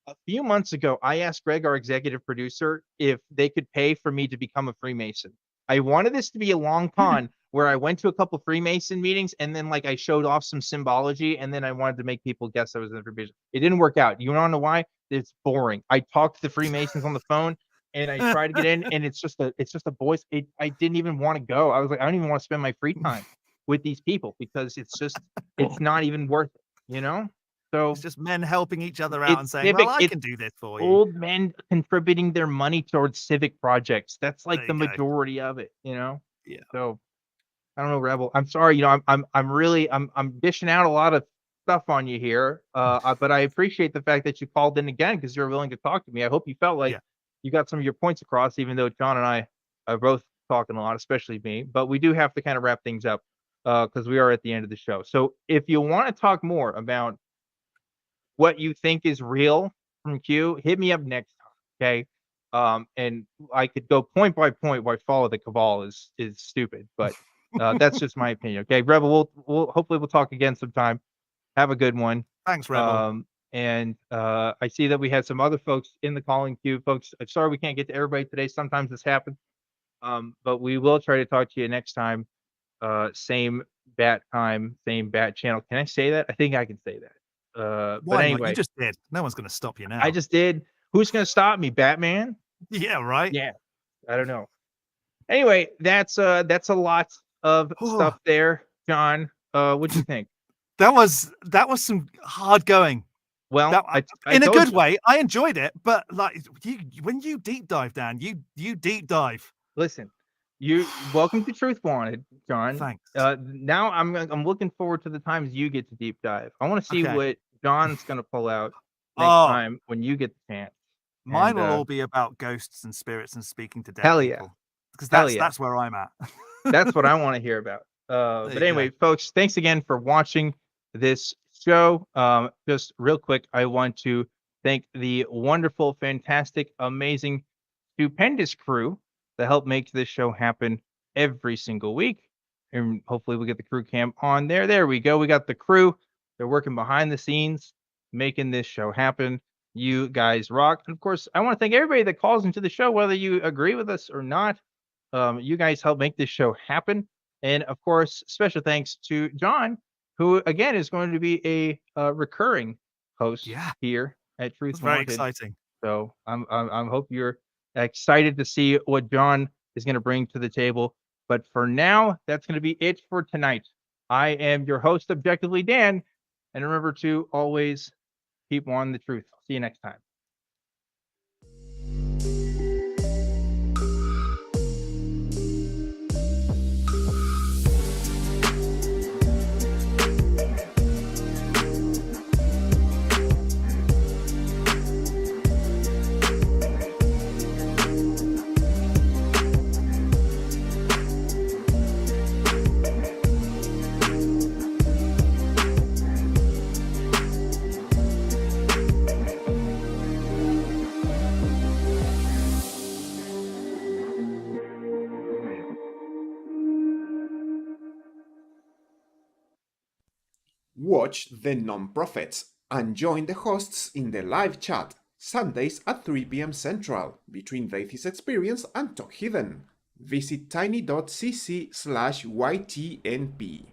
A few months ago, I asked Greg, our executive producer, if they could pay for me to become a Freemason. I wanted this to be a long con where I went to a couple Freemason meetings and then I showed off some symbology and then I wanted to make people guess I was in a Freemason. It didn't work out. You want to know why? It's boring. I talked to the Freemasons on the phone and I tried to get in and it's just a voice. I didn't even want to go. I was like, I don't even want to spend my free time with these people because it's not even worth it, So it's just men helping each other out and saying, well, I can do this for you. Old men contributing their money towards civic projects. That's the majority of it, Yeah. So I don't know, Rebel. I'm sorry, I'm dishing out a lot of stuff on you here. But I appreciate the fact that you called in again because you're willing to talk to me. I hope you felt like you got some of your points across, even though John and I are both talking a lot, especially me. But we do have to kind of wrap things up because we are at the end of the show. So if you want to talk more about what you think is real from Q, hit me up next time, okay? And I could go point by point why Follow the Cabal is stupid, but that's just my opinion, okay? Rebel, we'll hopefully we'll talk again sometime. Have a good one. Thanks, Rebel. And I see that we had some other folks in the calling queue. Folks, I'm sorry we can't get to everybody today. Sometimes this happens, but we will try to talk to you next time. Same bat time, same bat channel. Can I say that? I think I can say that. But anyway, you just did. No one's going to stop you now. I just did. Who's going to stop me, Batman? Yeah, right. Yeah, I don't know. Anyway, that's a lot of stuff there, John. What'd you think? That was some hard going. Well, I in a told good you. way. I enjoyed it, but like when you deep dive, Dan, you deep dive. Listen, you welcome to Truth Wanted, John. Thanks. Now I'm looking forward to the times you get to deep dive. I want to see Okay. what John's gonna pull out next Oh. time when you get the chance. Mine And, will all be about ghosts and spirits and speaking to dead hell yeah. people. Because Hell that's yeah. that's where I'm at. That's what I want to hear about. But you anyway, folks, thanks again for watching this show. Just real quick, I want to thank the wonderful, fantastic, amazing, stupendous crew that help make this show happen every single week. And hopefully we'll get the crew cam on there. There we go. We got the crew. They're working behind the scenes, making this show happen. You guys rock. And of course, I want to thank everybody that calls into the show, whether you agree with us or not. You guys help make this show happen. And of course, special thanks to John, who again is going to be a recurring host here at Truth It's very Wanted. exciting. So I'm hope you're excited to see what John is going to bring to the table. But for now, that's going to be it for tonight. I am your host, Objectively Dan, and remember to always keep on the truth. See you next time. Watch The Non-Prophets and join the hosts in the live chat, Sundays at 3 p.m. Central, between The Atheist Experience and Talk Hidden. Visit tiny.cc/YTNP.